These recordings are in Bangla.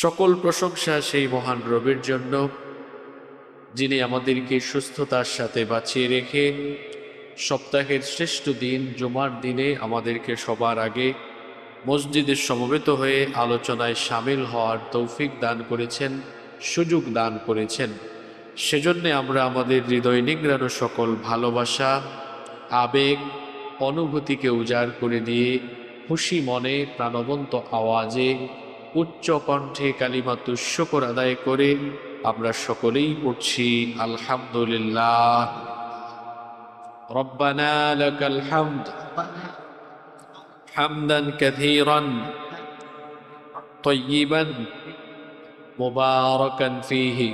সকল প্রশংসা সেই মহান রবের জন্য, যিনি আমাদেরকে সুস্থতার সাথে বাঁচিয়ে রেখে সপ্তাহের শ্রেষ্ঠ দিন জুমার দিনে আমাদেরকে সবার আগে মসজিদে সমবেত হয়ে আলোচনায় সামিল হওয়ার তৌফিক দান করেছেন, সুযোগ দান করেছেন। সেজন্যে আমরা আমাদের হৃদয় নিংড়ানো সকল ভালোবাসা, আবেগ, অনুভূতিকে উজাড় করে দিয়ে খুশি মনে প্রাণবন্ত আওয়াজে উচ্চ কণ্ঠে কালিমাতুশ শুকর আদায় করে আমরা সকলেই পড়ছি আলহামদুলিল্লাহ। রব্বানা লাকাল হামদ হামদান কাসীরান তাইয়িবান মুবারাকান ফীহি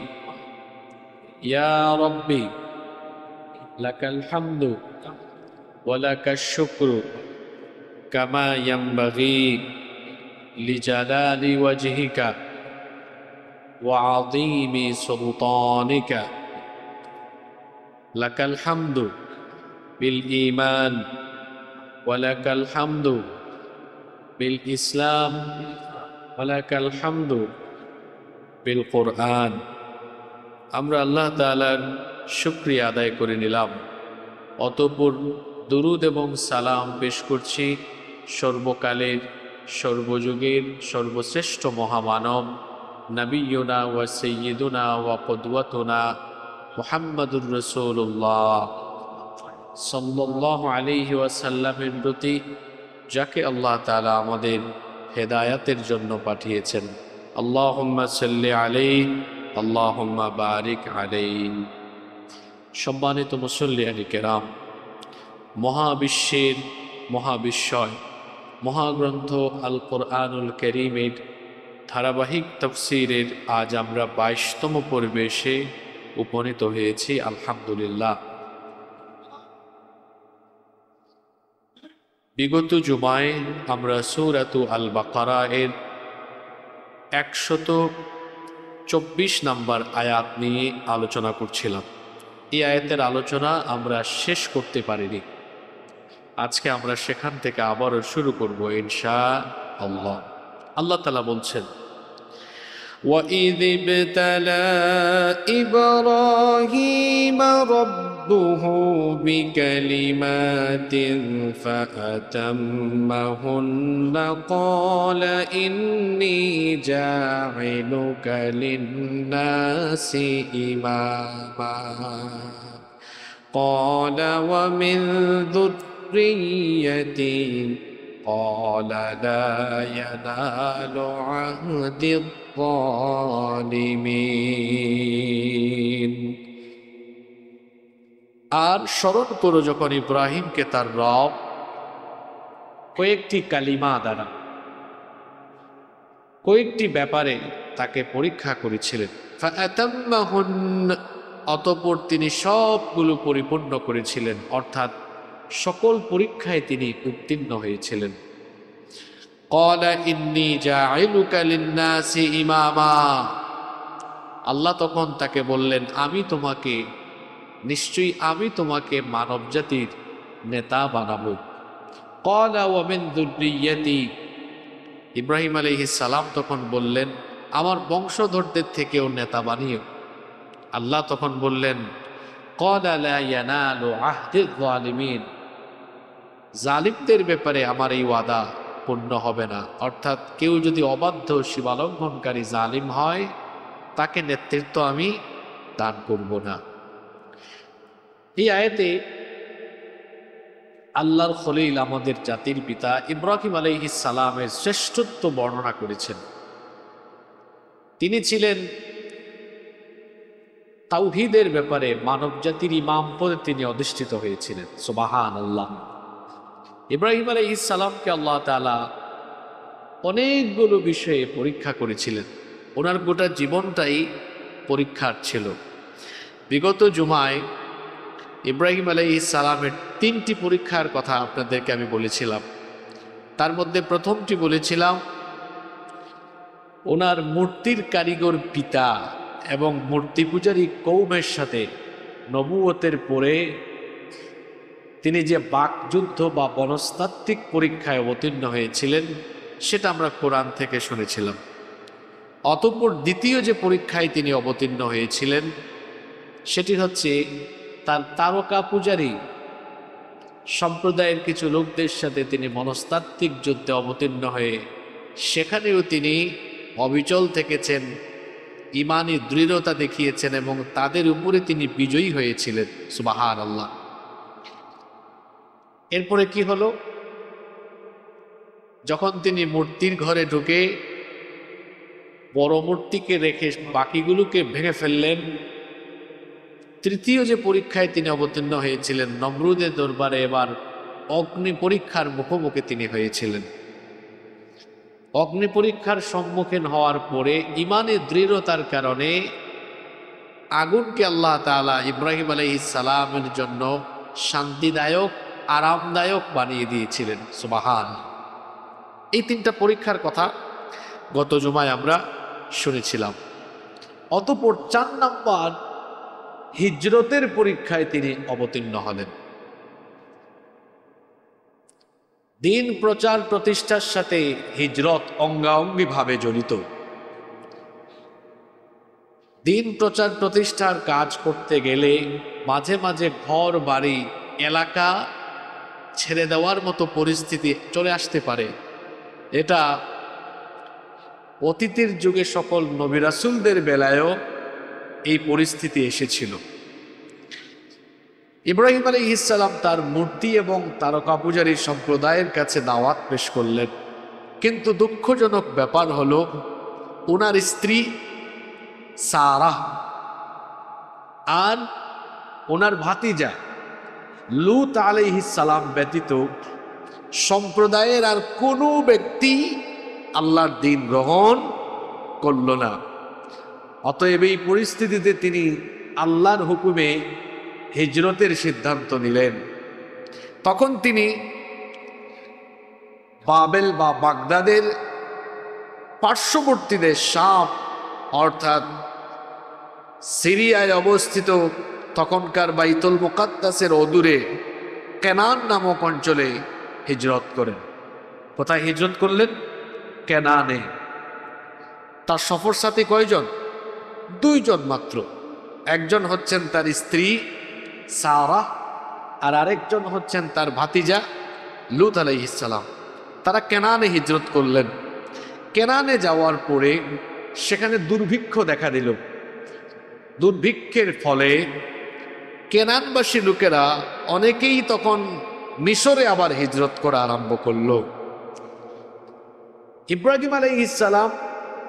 ইয়া রাব্বি লাকাল হামদু ওয়া লাকাশ শুকরু কামা ইয়ানবাগী লিজালালি ওয়াজহিকা ওয়া আযীমি সুলতানিকা। লাকাল হামদু বিল ঈমান ওয়া লাকাল হামদু বিল ইসলাম ওয়া লাকাল হামদু বিল কুরআন। আমরা আল্লাহ তাআলার শুকরিয়া আদায় করে নিলাম, অতঃপর দুরুদ এবং সালাম পেশ করছি সর্বকালের সর্বযুগের সর্বশ্রেষ্ঠ মহামানব নবিয়ুনা ওয়া সাইয়্যিদুনা ওয়া কুদওয়াতুনা মুহাম্মাদুর রাসূলুল্লাহ সাল্লাল্লাহু আলাইহি ওয়াসাল্লামের প্রতি, যাকে আল্লাহ তাআলা আমাদের হেদায়াতের জন্য পাঠিয়েছেন। আল্লাহুম্মা সাল্লি আলাইহি আল্লাহুম্মা বারিক আলাইহি। সম্মানিত মুসল্লিয়ান কিরাম, মহাবিশ্বের মহাবিস্ময় মহাগ্রন্থ আল কোরআনুল কারীমের ধারাবাহিক তাফসীরের আজ আমরা 22তম পর্বে এসে উপনীত হয়েছি। আলহামদুলিল্লাহ। বিগত জুমায় আমরা সূরাতু আল বাকারা এর 124 নম্বর আয়াত নিয়ে আলোচনা করছিলাম। এই আয়াতের আলোচনা আমরা শেষ করতে পারিনি। আজকে আমরা সেখান থেকে আবারও শুরু করব ইনশাআল্লাহ। আল্লাহ তাআলা বলছেন, وَإِذِ ابْتَلَى إِبْرَاهِيمَ رَبُّهُ بِكَلِمَاتٍ فَأَتَمَّهُنَّ قَالَ إِنِّي جَاعِلُكَ لِلنَّاسِ إِمَامًا قَالَ وَمِنْ ذُرِّيَّتِي قال لا ينال عهد الظالمين। আর স্মরণ করো যখন ইব্রাহিমকে তার রব কয়েকটি কালিমা দ্বারা কয়েকটি ব্যাপারে তাকে পরীক্ষা করেছিলেন। অতঃপর তিনি সবগুলো পরিপূর্ণ করেছিলেন, অর্থাৎ সকল পরীক্ষায় তিনি উত্তীর্ণ হয়েছিলেন। ক্বালা ইন্নী জাইলুকা লিন-নাসি ইমামা। আল্লাহ তখন তাকে বললেন, আমি তোমাকে মানব জাতির নেতা বানাবো। ক্বালা ওয়া মিন যুররিয়্যাতি। ইব্রাহিম আলাইহিস সালাম তখন বললেন, আমার বংশধরদের থেকেও নেতা বানিও। আল্লাহ তখন বললেন, ক্বালা লা ইয়ানালু আহদিয যালিমিন। জালিমদের ব্যাপারে আমার এই ওয়াদা পূর্ণ হবে না, অর্থাৎ কেউ যদি অবাধ্য সীমালঙ্ঘনকারী জালিম হয় তাকে নেতৃত্ব আমি দান করব না। এই আয়াতে আল্লাহর খলিল আমাদের জাতির পিতা ইব্রাহিম আলাইহিস সালামের শ্রেষ্ঠত্ব বর্ণনা করেছেন। তিনি ছিলেন তাওহীদের ব্যাপারে মানব জাতির ইমাম পদে তিনি অধিষ্ঠিত হয়েছিলেন। সুবহানাল্লাহ। ইব্রাহিম আলাইহিস সালামকে আল্লাহ তাআলা অনেকগুলো বিষয়ে পরীক্ষা করেছিলেন। ওনার গোটা জীবনটাই পরীক্ষার ছিল। বিগত জুমায় ইব্রাহিম আলাইহিস সালামের 3টি পরীক্ষার কথা আপনাদেরকে আমি বলেছিলাম। তার মধ্যে প্রথমটি বলেছিলাম, ওনার মূর্তির কারিগর পিতা এবং মূর্তি পূজারী কওমের সাথে নবুয়তের পরে তিনি যে বাকযুদ্ধ বা মনস্তাত্ত্বিক পরীক্ষায় অবতীর্ণ হয়েছিলেন সেটা আমরা কোরআন থেকে শুনেছিলাম। অতঃপর দ্বিতীয় যে পরীক্ষায় তিনি অবতীর্ণ হয়েছিলেন সেটি হচ্ছে তার তারকা পূজারী সম্প্রদায়ের কিছু লোকদের সাথে তিনি মনস্তাত্ত্বিক যুদ্ধে অবতীর্ণ হয়ে সেখানেও তিনি অবিচল থেকেছেন, ঈমানি দৃঢ়তা দেখিয়েছেন এবং তাদের উপরে তিনি বিজয়ী হয়েছিলেন। সুবহানাল্লাহ। এরপরে কি হলো? যখন তিনি মূর্তির ঘরে ঢুকে বড় মূর্তিকে রেখে বাকিগুলোকে ভেঙে ফেললেন, তৃতীয় যে পরীক্ষায় তিনি অবতীর্ণ হয়েছিলেন, নমরুদের দরবারে এবার অগ্নি পরীক্ষার মুখোমুখি তিনি হয়েছিলেন। অগ্নি পরীক্ষার সম্মুখীন হওয়ার পরে ঈমানের দৃঢ়তার কারণে আগুনকে আল্লাহ তাআলা ইব্রাহিম আলাইহিস সালামের জন্য শান্তিদায়ক, আরামদায়ক বানিয়ে দিয়েছিলেন। সুবহানাল্লাহ। এই তিনটা পরীক্ষার কথা গত জুমায় আমরা শুনেছিলাম। অতঃপর 4 নম্বর হিজরতের পরীক্ষায় তিনি অবতীর্ণ হলেন। দিন প্রচার প্রতিষ্ঠার সাথে হিজরত অঙ্গাঙ্গিভাবে জড়িত। দিন প্রচার প্রতিষ্ঠার কাজ করতে গেলে মাঝে মাঝে ঘর বাড়ি এলাকা ছেড়ে দেওয়ার মতো পরিস্থিতি চলে আসতে পারে। এটা অতীতের যুগে সকল নবী রাসূলদের বেলায়ও এই পরিস্থিতি এসেছিল। ইব্রাহিম আলাইহিস সালাম তার মূর্তি এবং তারকা পূজারী সম্প্রদায়ের কাছে দাওয়াত পেশ করলেন, কিন্তু দুঃখজনক ব্যাপার হলো ওনার স্ত্রী সারাহ আর ওনার ভাতিজা লূত আলাইহিস সালাম ব্যতীত সম্প্রদায়ের আর কোনো ব্যক্তি আল্লাহর দ্বীন গ্রহণ করল না। অতএব এই পরিস্থিতিতে তিনি আল্লাহর হুকুমে হিজরতের সিদ্ধান্ত নিলেন। তখন তিনি বাবেল বা বাগদাদের পার্শ্ববর্তী দেশ শাম অর্থাৎ সিরিয়ায় অবস্থিত তখনকার বাইতুল মুকাদ্দাসের অদূরে কেনান নামক অঞ্চলে হিজরত করেন। কোথায় হিজরত করলেন? কেনানে। তার সফর সাথী কয়জন? 2 জন মাত্র। একজন হচ্ছেন তার স্ত্রী সারাহ আর আরেকজন হচ্ছেন তার ভাতিজা লূত আলাইহিস সালাম। তারা কেনানে হিজরত করলেন। কেনানে যাওয়ার পরে সেখানে দুর্ভিক্ষ দেখা দিল। দুর্ভিক্ষের ফলে কেনানবাসী লোকেরা অনেকেই তখন মিশরে আবার হিজরত করা আরম্ভ করল। ইব্রাহিম আলাইহিস সালাম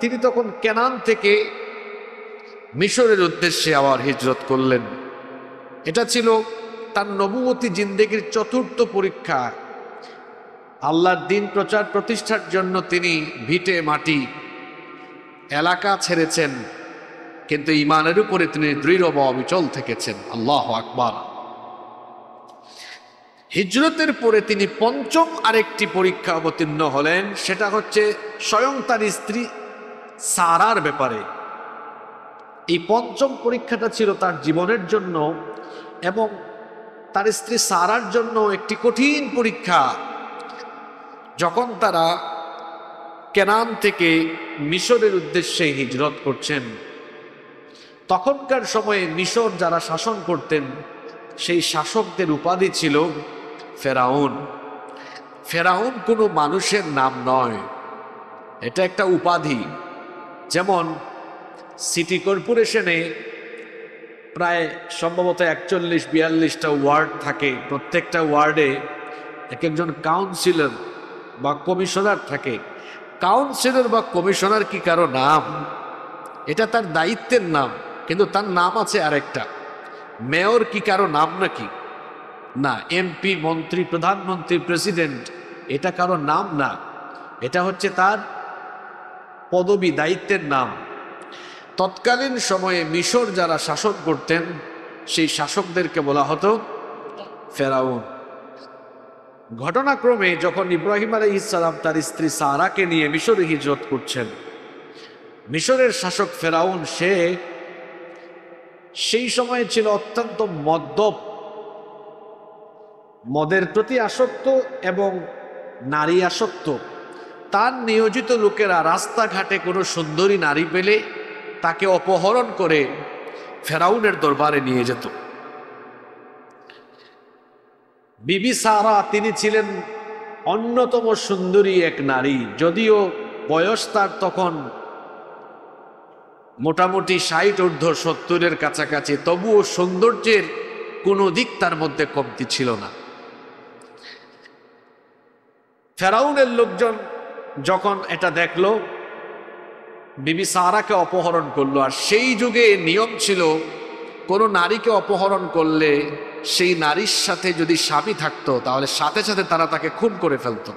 তিনি তখন কেনান থেকে মিশরের উদ্দেশ্যে আবার হিজরত করলেন। এটা ছিল তার নবুয়তি জিন্দেগির 4র্থ পরীক্ষা। আল্লাহর দ্বীন প্রচার প্রতিষ্ঠার জন্য তিনি ভিটে মাটি এলাকা ছেড়েছেন, কিন্তু ঈমানের উপরে তিনি দৃঢ় বা অবিচল থেকেছেন। আল্লাহু আকবার। হিজরতের পরে তিনি 5ম আরেকটি পরীক্ষা অবতীর্ণ হলেন, সেটা হচ্ছে স্বয়ং তার স্ত্রী সারার ব্যাপারে। এই 5ম পরীক্ষাটা ছিল তার জীবনের জন্য এবং তার স্ত্রী সারার জন্য একটি কঠিন পরীক্ষা। যখন তারা কেনান থেকে মিশরের উদ্দেশ্যে হিজরত করছেন, তখনকার সময়ে মিশর যারা শাসন করতেন সেই শাসকদের উপাধি ছিল ফেরাউন। ফেরাউন কোনো মানুষের নাম নয়, এটা একটা উপাধি। যেমন সিটি কর্পোরেশনে প্রায় সম্ভবত 41-42টা ওয়ার্ড থাকে, প্রত্যেকটা ওয়ার্ডে একজন কাউন্সিলর বা কমিশনার থাকে। কাউন্সিলর বা কমিশনার কি কারো নাম? এটা তার দায়িত্বের নাম, কিন্তু তার নাম আছে আরেকটা। মেয়র কি কারো নাম নাকি? না। এমপি, মন্ত্রী, প্রধানমন্ত্রী, প্রেসিডেন্ট এটা কারো নাম না, এটা হচ্ছে তার পদবি, দায়িত্বের নাম। তৎকালীন সময়ে মিশর যারা শাসন করতেন সেই শাসকদেরকে বলা হতো ফেরাউন। ঘটনাক্রমে যখন ইব্রাহিম আলাইহিস সালাম তার স্ত্রী সারাকে নিয়ে মিশরে হিজরত করছেন, মিশরের শাসক ফেরাউন সেই সময়ে ছিল অত্যন্ত মদ্যপ, মদের প্রতি আসক্ত এবং নারী আসক্ত। তার নিয়োজিত লোকেরা রাস্তাঘাটে কোনো সুন্দরী নারী পেলে তাকে অপহরণ করে ফেরাউনের দরবারে নিয়ে যেত। বিবি সারা তিনি ছিলেন অন্যতম সুন্দরী এক নারী, যদিও বয়স তার তখন মোটামুটি 60 ঊর্ধ্ব 70-এর কাছাকাছি, তবুও সৌন্দর্যের কোনো দিক তার মধ্যে কমতি ছিল না। ফেরাউনের লোকজন যখন এটা দেখলো, বিবি সারাকে অপহরণ করলো। আর সেই যুগে নিয়ম ছিল, কোনো নারীকে অপহরণ করলে সেই নারীর সাথে যদি স্বামী থাকতো তাহলে সাথে সাথে তারা তাকে খুন করে ফেলতো।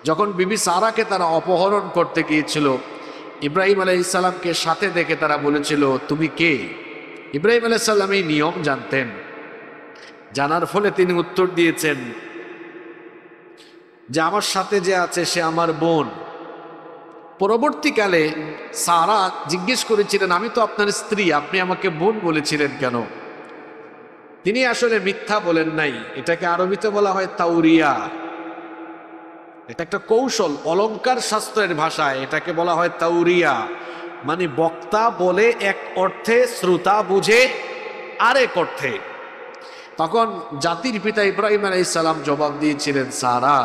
যখন বিবি সারাকে তারা অপহরণ করতে গিয়েছিল, ইব্রাহিম আলাইহিস সালামকে সাথে দেখে তারা বলেছিল, তুমি কে? ইব্রাহিম আলাইহিস সালাম এই নিয়ম জানতেন। জানার ফলে তিনি উত্তর দিয়েছেন যে আমার সাথে যে আছে সে আমার বোন। পরবর্তীকালে সারা জিজ্ঞেস করেছিলেন, আমি তো আপনার স্ত্রী, আপনি আমাকে বোন বলেছিলেন কেন? তিনি আসলে মিথ্যা বলেন নাই। এটাকে আরবিতে বলা হয় তাউরিয়া। এটা একটা কৌশল, অলংকার শাস্ত্রের ভাষায় এটাকে বলা হয় তাউরিয়া। মানে বক্তা বলে এক অর্থে, শ্রোতা বুঝে আরেক অর্থে। তখন জাতির পিতা ইব্রাহিম আলাইহিস সালাম জবাব দিয়েছিলেন, সারা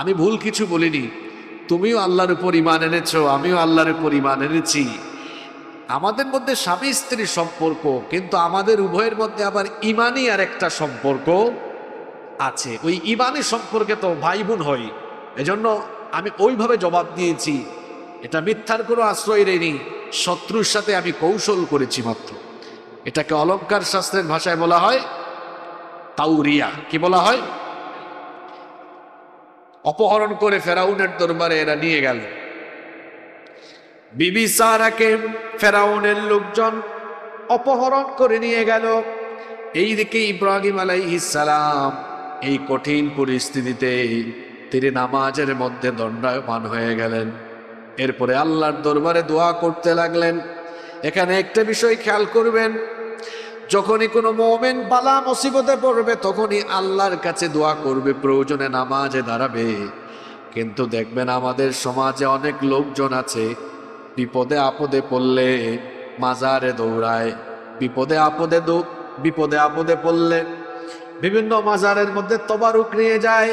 আমি ভুল কিছু বলিনি, তুমিও আল্লাহর উপর ঈমান এনেছো, আমিও আল্লাহর উপর ঈমান এনেছি। আমাদের মধ্যে স্বামী স্ত্রীর সম্পর্ক, কিন্তু আমাদের উভয়ের মধ্যে আবার ঈমানি আর একটা সম্পর্ক আছে। ওই ঈমানি সম্পর্কে তো ভাই বোন হই। এজন্য আমি ওইভাবে জবাব দিয়েছি। এটা মিথ্যার কোনো আশ্রয় নেই, শত্রুর সাথে আমি কৌশল করেছি মাত্র। এটাকে অলংকার শাস্ত্রের ভাষায় বলা হয় তাউরিয়া। কি বলা হয়? অপহরণ করে ফেরাউনের দরবারে এরা নিয়ে গেল। বিবি সারাকে ফেরাউনের লোকজন অপহরণ করে নিয়ে গেল। এইদিকে ইব্রাহিম আলাইহিস সালাম এই কঠিন পরিস্থিতিতে তিনি নামাজের মধ্যে দণ্ডায়মান হয়ে গেলেন। এরপরে আল্লাহর দরবারে দোয়া করতে লাগলেন। এখানে একটা বিষয় খেয়াল করবেন, যখনই কোনো মুমিন বালা মুসিবতে পড়বে তখনই আল্লাহর কাছে দোয়া করবে, প্রয়োজনে নামাজে দাঁড়াবে। কিন্তু দেখবেন আমাদের সমাজে অনেক লোকজন আছে, বিপদে আপদে পড়লে মাজারে দৌড়ায়, বিপদে আপদে পড়লে বিভিন্ন মাজারের মধ্যে তবারুক নিয়ে যায়,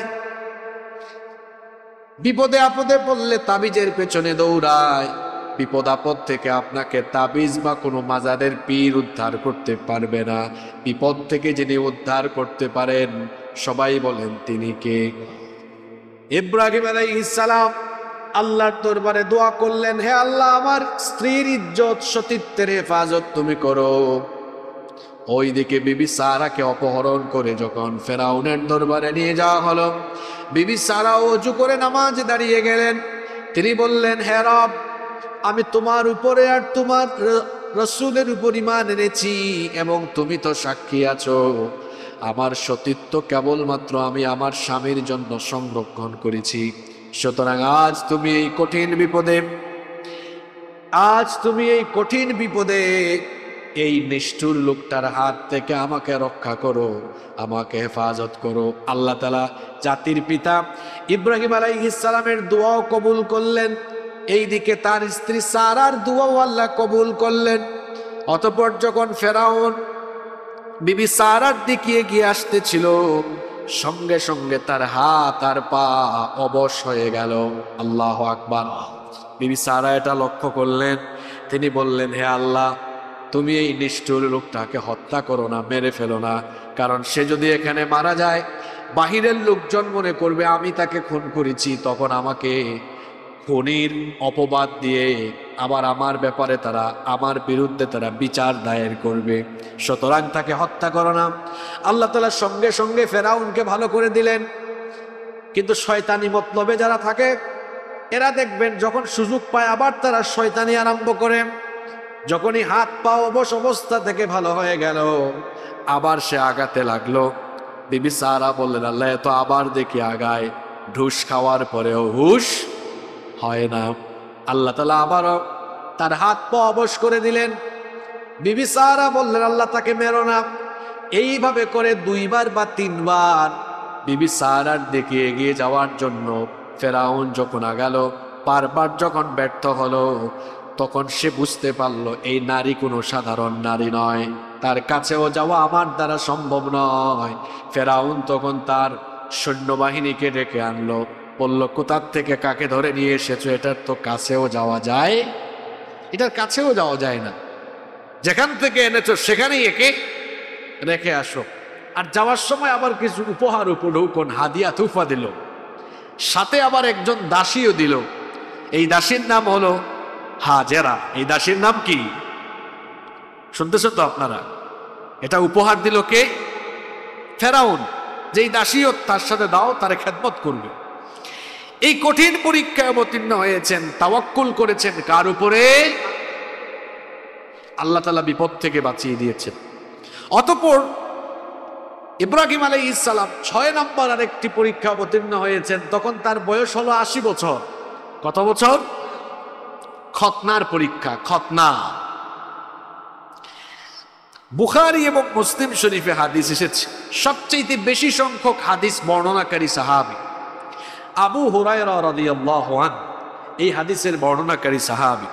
বিপদে আপদে পড়লে তাবিজের পেছনে দৌড়ায়। বিপদ আপদ থেকে আপনাকে তাবিজ বা কোনো মাজারের পীর উদ্ধার করতে পারবে না। বিপদ থেকে যিনি উদ্ধার করতে পারেন, সবাই বলেন তিনি কে? ইব্রাহিম আলাইহিস সালাম আল্লাহর দরবারে দোয়া করলেন, হে আল্লাহ, আমার স্ত্রীর ইজ্জত সতীত্বের হেফাজত তুমি করো। ওইদিকে বিবি সারাকে অপহরণ করে যখন ফেরাউনের দরবারে নিয়ে যাওয়া হলো, বিবি সারা ওযু করে নামাজে দাঁড়িয়ে গেলেন। তিনি বললেন, হে রব, আমি তোমার উপরে আর তোমার রাসূলের উপর ঈমান এনেছি, এবং তুমি তো সাক্ষী আছো আমার সতীত্ব কেবলমাত্র আমি আমার স্বামীর জন্য সংরক্ষণ করেছি। সুতরাং আজ তুমি এই কঠিন বিপদে এই নিষ্ঠুর লোকটার হাত থেকে আমাকে রক্ষা করো, আমাকে হেফাজত করো। আল্লাহ তাআলা জাতির পিতা ইব্রাহিম আলাইহিস সালামের দোয়াও কবুল করলেন, এইদিকে তার স্ত্রী সারার দোয়াও আল্লাহ কবুল করলেন। অতঃপর যখন ফেরাউন বিবি সারার দিকে এগিয়ে আসতেছিল, সঙ্গে সঙ্গে তার হাত আর পা অবশ হয়ে গেল। আল্লাহু আকবার। বিবি সারা এটা লক্ষ্য করলেন। তিনি বললেন, হে আল্লাহ, তুমি এই নিষ্ঠুর লোকটাকে হত্যা করো না, মেরে ফেলো না। কারণ সে যদি এখানে মারা যায়, বাহিরের লোকজন মনে করবে আমি তাকে খুন করেছি, তখন আমাকে খুনির অপবাদ দিয়ে আবার আমার ব্যাপারে আমার বিরুদ্ধে তারা বিচার দায়ের করবে। সুতরাং তাকে হত্যা করো না। আল্লাহ তাআলা সঙ্গে সঙ্গে ফেরাউনকে ভালো করে দিলেন। কিন্তু শয়তানি মতলবে যারা থাকে, এরা দেখবেন যখন সুযোগ পায় আবার তারা শয়তানি আরম্ভ করে। যখনই হাত পা অবশ অবস্থা থেকে ভালো হয়ে গেল, আবার সে আগাতে লাগলো। বিবি সারা বললেন, আল্লাহ, তো আবার দেখি আগায়, ঢুস খাওয়ার পরেও হুশ হয় না। আল্লাহ তাআলা আবারও তার হাত পা অবশ করে দিলেন। বিবি সারা বললেন, আল্লাহ, তাকে মেরো না। এইভাবে করে 2 বার বা 3 বার বিবি সারার দিকে এগিয়ে যাওয়ার জন্য ফেরাউন যখন আগালো, বারবার যখন ব্যর্থ হলো, তখন সে বুঝতে পারলো এই নারী কোনো সাধারণ নারী নয়, তার কাছেও যাওয়া আমার দ্বারা সম্ভব নয়। ফেরাউন তখন তার সৈন্যবাহিনীকে ডেকে আনলো, বলল, কোথার থেকে কাকে ধরে নিয়ে এসেছো? এটার তো কাছেও যাওয়া যায়, এটার কাছেও যাওয়া যায় না, যেখান থেকে এনেছো সেখানেই একে রেখে আসো। আর যাওয়ার সময় আবার কিছু উপহার উপঢৌকন হাদিয়া তুফা দিল, সাথে আবার একজন দাসীও দিল। এই দাসীর নাম হলো হাজেরা। এই দাসীর নাম কি শুনতেছেন তো আপনারা? এটা উপহার দিল কে? ফেরাউন। যেই দাসীও তার সাথে দাও, তারে খেদমত করবে। এই কঠিন পরীক্ষায় অবতীর্ণ হয়েছেন, তাওয়াক্কুল করেছেন কার উপরে? আল্লাহ তাআলা বিপদ থেকে বাঁচিয়ে দিয়েছেন। অতঃপর ইব্রাহিম আলাইহিস সালাম 6 নম্বর আরেকটি পরীক্ষা অবতীর্ণ হয়েছেন, তখন তার বয়স হলো 80 বছর। কত বছর? খতনার পরীক্ষা, খতনা। বুখারী এবং মুসলিম শরীফে হাদিস এসেছে, সবচেয়ে বেশি সংখ্যক হাদিস বর্ণনাকারী সাহাবী আবু হুরায়রা রাদিয়াল্লাহু আনহু, এই হাদিসের বর্ণনাকারী সাহাবী।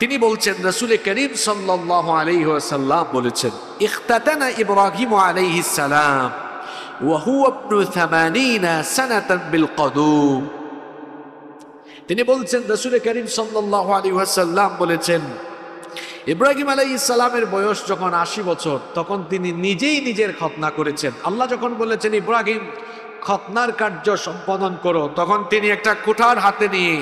তিনি বলছেন, রাসূল করিম সাল্লাল্লাহু আলাইহি ওয়াসাল্লাম বলেছেন, ইখতাতানা ইব্রাহিম আলাইহিস সালাম ওয়া হুয়া ইবনু 80 সানাতান বিল কদুম। তিনি বলছেন, রাসূল করিম সাল্লাল্লাহু আলাইহি ওয়াসাল্লাম বলেছেন, ইব্রাহিম আলাইহিস সালামের বয়স যখন 80 বছর, তখন তিনি নিজেই নিজের খতনা করেছেন। আল্লাহ যখন বলেছেন ইব্রাহিম খতনার কার্য সম্পাদন করো, তখন তিনি একটা কুঠার হাতে নিয়ে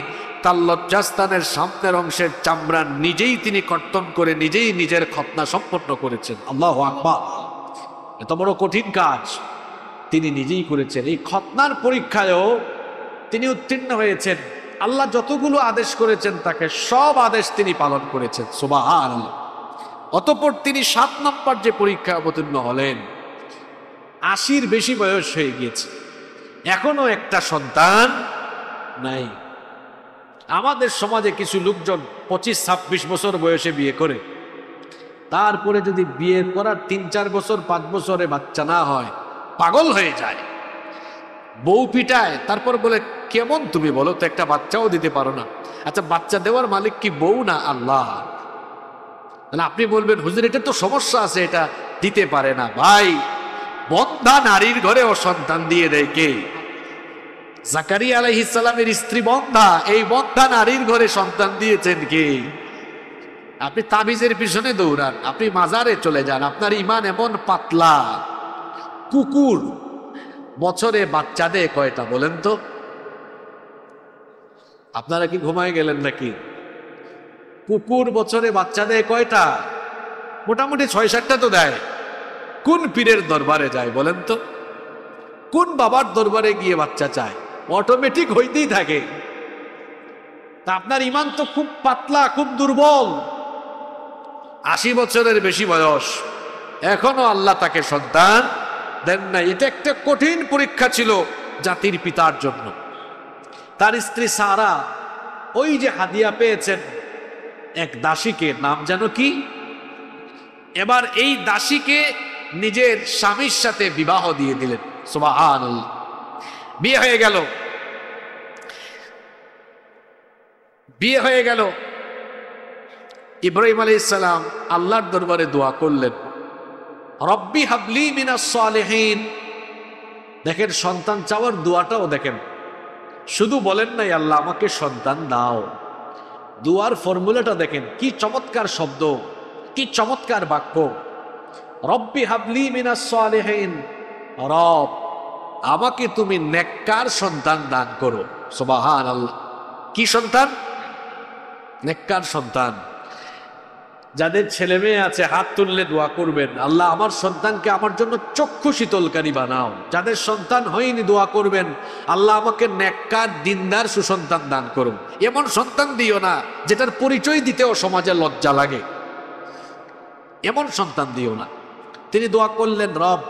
তার লজ্জাস্থানের সামনের অংশের চামড়া নিজেই তিনি কর্তন করে নিজেই নিজের খতনা সম্পন্ন করেছেন। আল্লাহু আকবার! এত বড় কঠিন কাজ তিনি নিজেই করেছেন। এই খতনার পরীক্ষায়ও তিনি উত্তীর্ণ হয়েছেন। আল্লাহ যতগুলো আদেশ করেছেন তাকে সব আদেশ তিনি পালন করেছেন। সুবহানাল্লাহ। অতঃপর তিনি 7 নম্বর যে পরীক্ষা অবতীর্ণ হলেন, 80-র বেশি বয়স হয়ে গিয়েছে, এখনো একটা সন্তান নাই। আমাদের সমাজে কিছু লোকজন 25-26 বছর বয়সে বিয়ে করে, তারপরে যদি বিয়ে করার 3-4 বছর 5 বছরে বাচ্চা না হয় পাগল হয়ে যায়, বউ পিটায়, তারপর বলে কেমন তুমি বলো তো, একটা বাচ্চাও দিতে পারো না। আচ্ছা, বাচ্চা দেওয়ার মালিক কি বউ না আল্লাহ? আপনি বলবেন হুজুর এটা তো সমস্যা আছে, এটা দিতে পারে না। ভাই, বন্ধা নারীর ঘরেও সন্তান দিয়ে দেয় কে? জাকারিয়া আলাইহিস সালামের স্ত্রী বন্ধা, এই বন্ধা নারীর ঘরে সন্তান দিয়েছেন কে? আপনি তাবিজের পিছনে দৌড়ান, আপনি মাজারে চলে যান, আপনার ঈমান এমন পাতলা। কুকুর বছরে বাচ্চা দেয় কয়টা বলেন তো? আপনারা কি ঘুমায় গেলেন নাকি? কুকুর বছরে বাচ্চা দেয় কয়টা? মোটামুটি 6-7টা তো দেয়। কোন পীরের দরবারে যায় বলেন তো? কোন বাবার দরবারে গিয়ে বাচ্চা চায়? অটোমেটিক হইতেই থাকে। তা আপনার ঈমান তো খুব পাতলা, খুব দুর্বল। 80 বছরের বেশি বয়স, এখনো আল্লাহ তাকে সন্তান দেন না। এটা একটা কঠিন পরীক্ষা ছিল জাতির পিতার জন্য। তার স্ত্রী সারা ওই যে হাদিয়া পেয়েছেন এক দাসীকে, নাম জানো কি? এবার এই দাসীকে নিজের স্বামীর সাথে বিবাহ দিয়ে দিলেন। সুবহানাল্লাহ। বিয়ে হয়ে গেল। বিয়ে হয়ে গেল। ইব্রাহিম আলাইহিস সালাম আল্লাহর দরবারে দোয়া করলেন, রব্বি হাবলি মিনাস সালিহিন। দেখেন, সন্তান চাওয়ার দোয়াটাও দেখেন, শুধু বলেন নাই আল্লাহ আমাকে সন্তান দাও, দোয়ার ফর্মুলাটা দেখেন, কি চমৎকার শব্দ, কি চমৎকার বাক্য। রব্বি হাবলি মিনাস সালিহিন, রব আমাকে তুমি নেককার সন্তান দান করো। সুবহানাল্লাহ। কি সন্তান? নেককার সন্তান। যাদের ছেলে মেয়ে আছে হাত তুললে দোয়া করবেন, আল্লাহ আমার সন্তানকে আমার জন্য চক্ষু শীতলকারী বানাও। যাদের সন্তান হয়নি দোয়া করবেন, আল্লাহ আমাকে নেককার দিনদার সুসন্তান দান করুন। এমন সন্তান দিও না যেটার পরিচয় দিতেও সমাজে লজ্জা লাগে, এমন সন্তান দিও না। তিনি দোয়া করলেন, রব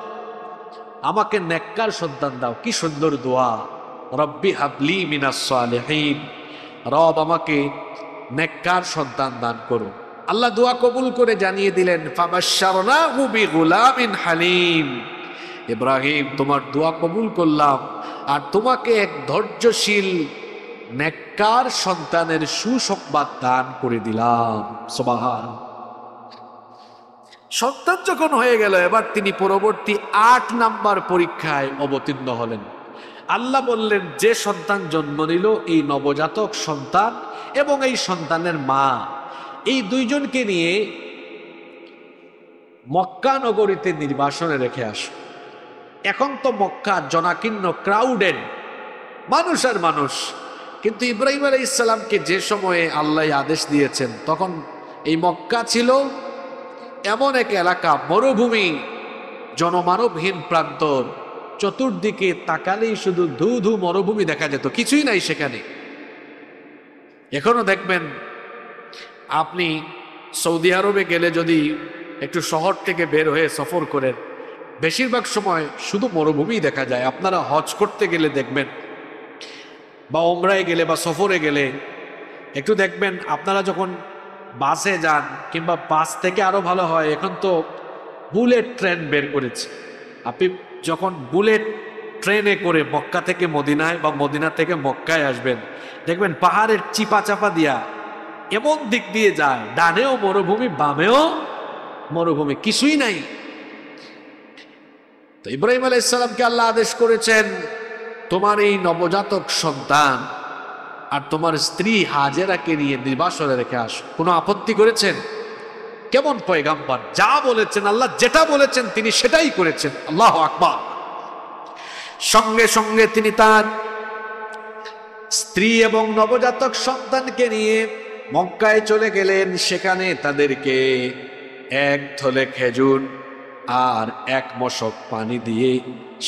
আমাকে নেককার সন্তান দাও। কি সুন্দর দোয়া, রব্বি হাবলি মিনাস সালিহিন, রব আমাকে নেককার সন্তান দান করুন। আল্লাহ দোয়া কবুল করে জানিয়ে দিলেন, ফাবাশশারনাহু বিগুলামিন হালিম, ইব্রাহিম তোমার দোয়া কবুল করলাম, আর তোমাকে এক ধৈর্যশীল নেককার সন্তানের সুসংবাদ দান করে দিলাম। সুবহান। সন্তান যখন হয়ে গেল, এবার তিনি পরবর্তী 8 নাম্বার পরীক্ষায় অবতীর্ণ হলেন। আল্লাহ বললেন, যে সন্তান জন্ম নিল, এই নবজাতক সন্তান এবং এই সন্তানের মা, এই দুইজনকে নিয়ে মক্কা নগরীতে নির্বাসনে রেখে আসো। এখন তো মক্কা জনাকীর্ণ, ক্রাউডেড, মানুষ আর মানুষ। কিন্তু ইব্রাহিম আলাইহিস সালামকে যে সময়ে আল্লাহ আদেশ দিয়েছেন, তখন এই মক্কা ছিল এমন এক এলাকা, মরুভূমি, জনমানবহীন প্রান্তর। চতুর্দিকে তাকালেই শুধু ধু ধু মরুভূমি দেখা যেত, কিছুই নাই সেখানে। এখনো দেখবেন, আপনি সৌদি আরবে গেলে যদি একটু শহর থেকে বের হয়ে সফর করেন, বেশিরভাগ সময় শুধু মরুভূমি দেখা যায়। আপনারা হজ করতে গেলে দেখবেন, বা ওমরায় গেলে বা সফরে গেলে একটু দেখবেন, আপনারা যখন বাসে যান, কিংবা বাস থেকে আরো ভালো হয়, এখন তো বুলেট ট্রেন বের করেছে। আপনি যখন বুলেট ট্রেনে করে মক্কা থেকে মদিনায় বা মদিনা থেকে মক্কায় আসবেন, দেখবেন পাহাড়ের চিপা চাপা দিয়া এমন দিক দিয়ে যায়, ডানেও মরুভূমি, বামেও মরুভূমি, কিছুই নাই। তো ইব্রাহিম আলাইহিস সালামকে আল্লাহ আদেশ করেছেন, তোমার এই নবজাতক সন্তান আর তোমার স্ত্রী হাজেরাকে নিয়ে নির্বাসনে রেখে আসো। কোনো আপত্তি করেছেন? কেমন পয়গাম্বর, যা বলেছেন আল্লাহ, যেটা বলেছেন তিনি সেটাই করেছেন। আল্লাহু আকবার। সঙ্গে সঙ্গে তিনি তার স্ত্রী এবং নবজাতক সন্তানকে নিয়ে মক্কায় চলে গেলেন। সেখানে তাদেরকে 1 থলে খেজুর আর 1 মশক পানি দিয়ে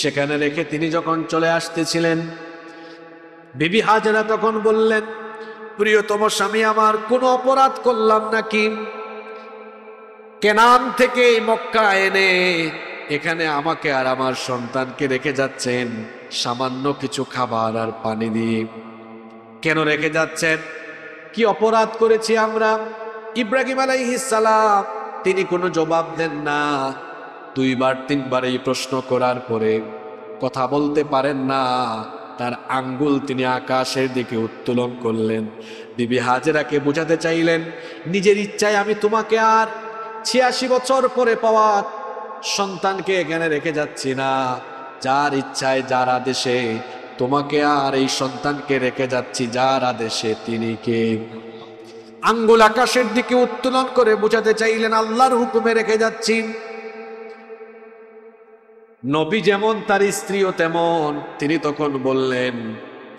সেখানে রেখে তিনি যখন চলে আসতেছিলেন, বিবি হাজেরা তখন বললেন, প্রিয়তম স্বামী আমার, কোনো অপরাধ করলাম নাকি? কেনান থেকে মক্কা এনে এখানে আমাকে আর আমার সন্তানকে রেখে যাচ্ছেন সামান্য কিছু খাবার আর পানি দিয়ে। কেন রেখে যাচ্ছেন? কি অপরাধ করেছি আমরা? ইব্রাহিম আলাইহিস সালাম তিনি কোনো জবাব দেন না। 2 বার 3 বার এই প্রশ্ন করার পরে কথা বলতে পারেন না, তার আঙ্গুল তিনি আকাশের দিকে উত্তোলন করলেন। বিবি হাজেরাকে বোঝাতে চাইলেন, নিজের ইচ্ছায় আমি তোমাকে আর 86 বছর পরে পাওয়া সন্তানকে এখানে রেখে যাচ্ছি না, যার ইচ্ছায়, যার আদেশে তোমাকে আর এই সন্তানকে রেখে যাচ্ছি, যার আদেশে তিনি কে। আঙ্গুল আকাশের দিকে উত্তোলন করে বোঝাতে চাইলেন, আল্লাহর হুকুমে রেখে যাচ্ছি। নবী যেমন তার স্ত্রীও তেমন। তিনি তখন বললেন,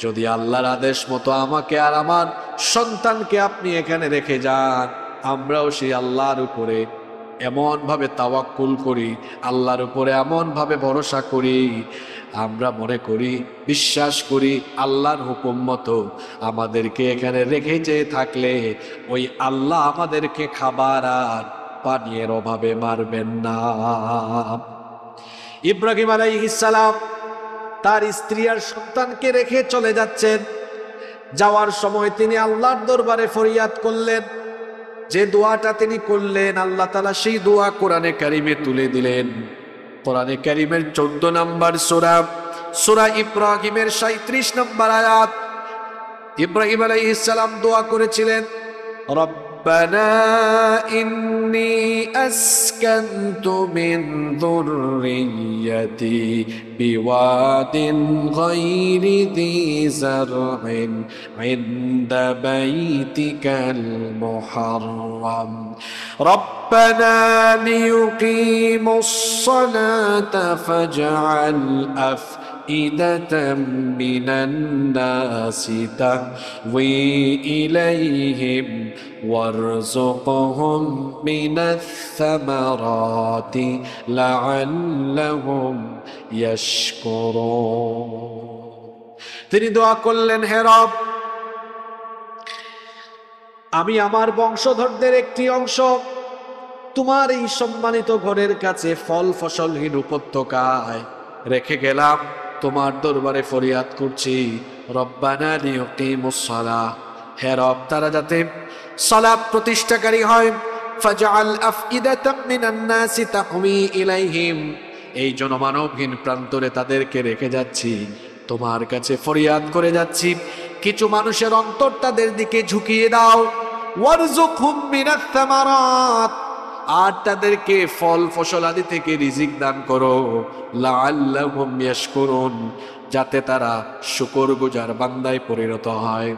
যদি আল্লাহর আদেশ মতো আমাকে আর আমার সন্তানকে আপনি এখানে রেখে যান, আমরাও সেই আল্লাহর উপরে এমন ভাবে তাওয়াক্কুল করি, আল্লাহর উপরে এমন ভাবে ভরসা করি, আমরা মনে করি, বিশ্বাস করি, আল্লাহর হুকুম মতো আমাদেরকে এখানে রেখে যেয়ে থাকলে ওই আল্লাহ আমাদেরকে খাবার আর পানীয়ের অভাবে মারবেন না। ইব্রাহিম আলাইহিস সালাম তার স্ত্রী আর সন্তানকে রেখে চলে যাচ্ছেন। যাওয়ার সময় তিনি আল্লাহর দরবারে ফরিয়াদ করলেন। যে দোয়াটা তিনি করলেন, আল্লাহ তাআলা সেই দোয়া কোরআনে কারিমে তুলে দিলেন। কোরআনে কারিমের 14 নম্বর সূরা, সূরা ইব্রাহিমের 37 নম্বর আয়াত। ইব্রাহিম আলাইহিস সালাম দোয়া করেছিলেন, রব্বানা ইন্নী আসকানতু মিন যুররিয়্যাতি বিওয়াদিন গায়রি যী যারইন ইনদা বাইতিকাল মুহাররাম রব্বানা লিয়ুকিমুস সালাতা ফাজআল أفئدة من الناس تهوي إليهم وارزقهم من الثمرات لعلهم يشكرون। তিনি দোয়া করলেন, হে রব, আমি আমার বংশধরদের একটি অংশ তোমার এই সম্মানিত ঘরের কাছে ফল ফসলহীন উপত্যকায় রেখে গেলাম। তোমার দরবারে ফরিয়াদ করছি, রব্বানা লিয়ুকিমুস সালাহ, হে রব, তারা যাতে সালাত প্রতিষ্ঠাকারী হয়। ফাজআল আফইদাতাম মিনান নাসি তাহমি ইলাইহিম, এই জনমানবহীন প্রান্তরে তাদেরকে রেখে যাচ্ছি, তোমার কাছে ফরিয়াদ করে যাচ্ছি, কিছু মানুষের অন্তর তাদের দিকে ঝুঁকিয়ে দাও, ওয়ারযুকহুম মিনাস সামারাত, আর তাদেরকে ফল ফসলাদি থেকে রিজিক দান করো, লাআল্লাহুম ইয়াশকুরুন, যাতে তারা শুকরগুজার বান্দায় পরিণত হয়।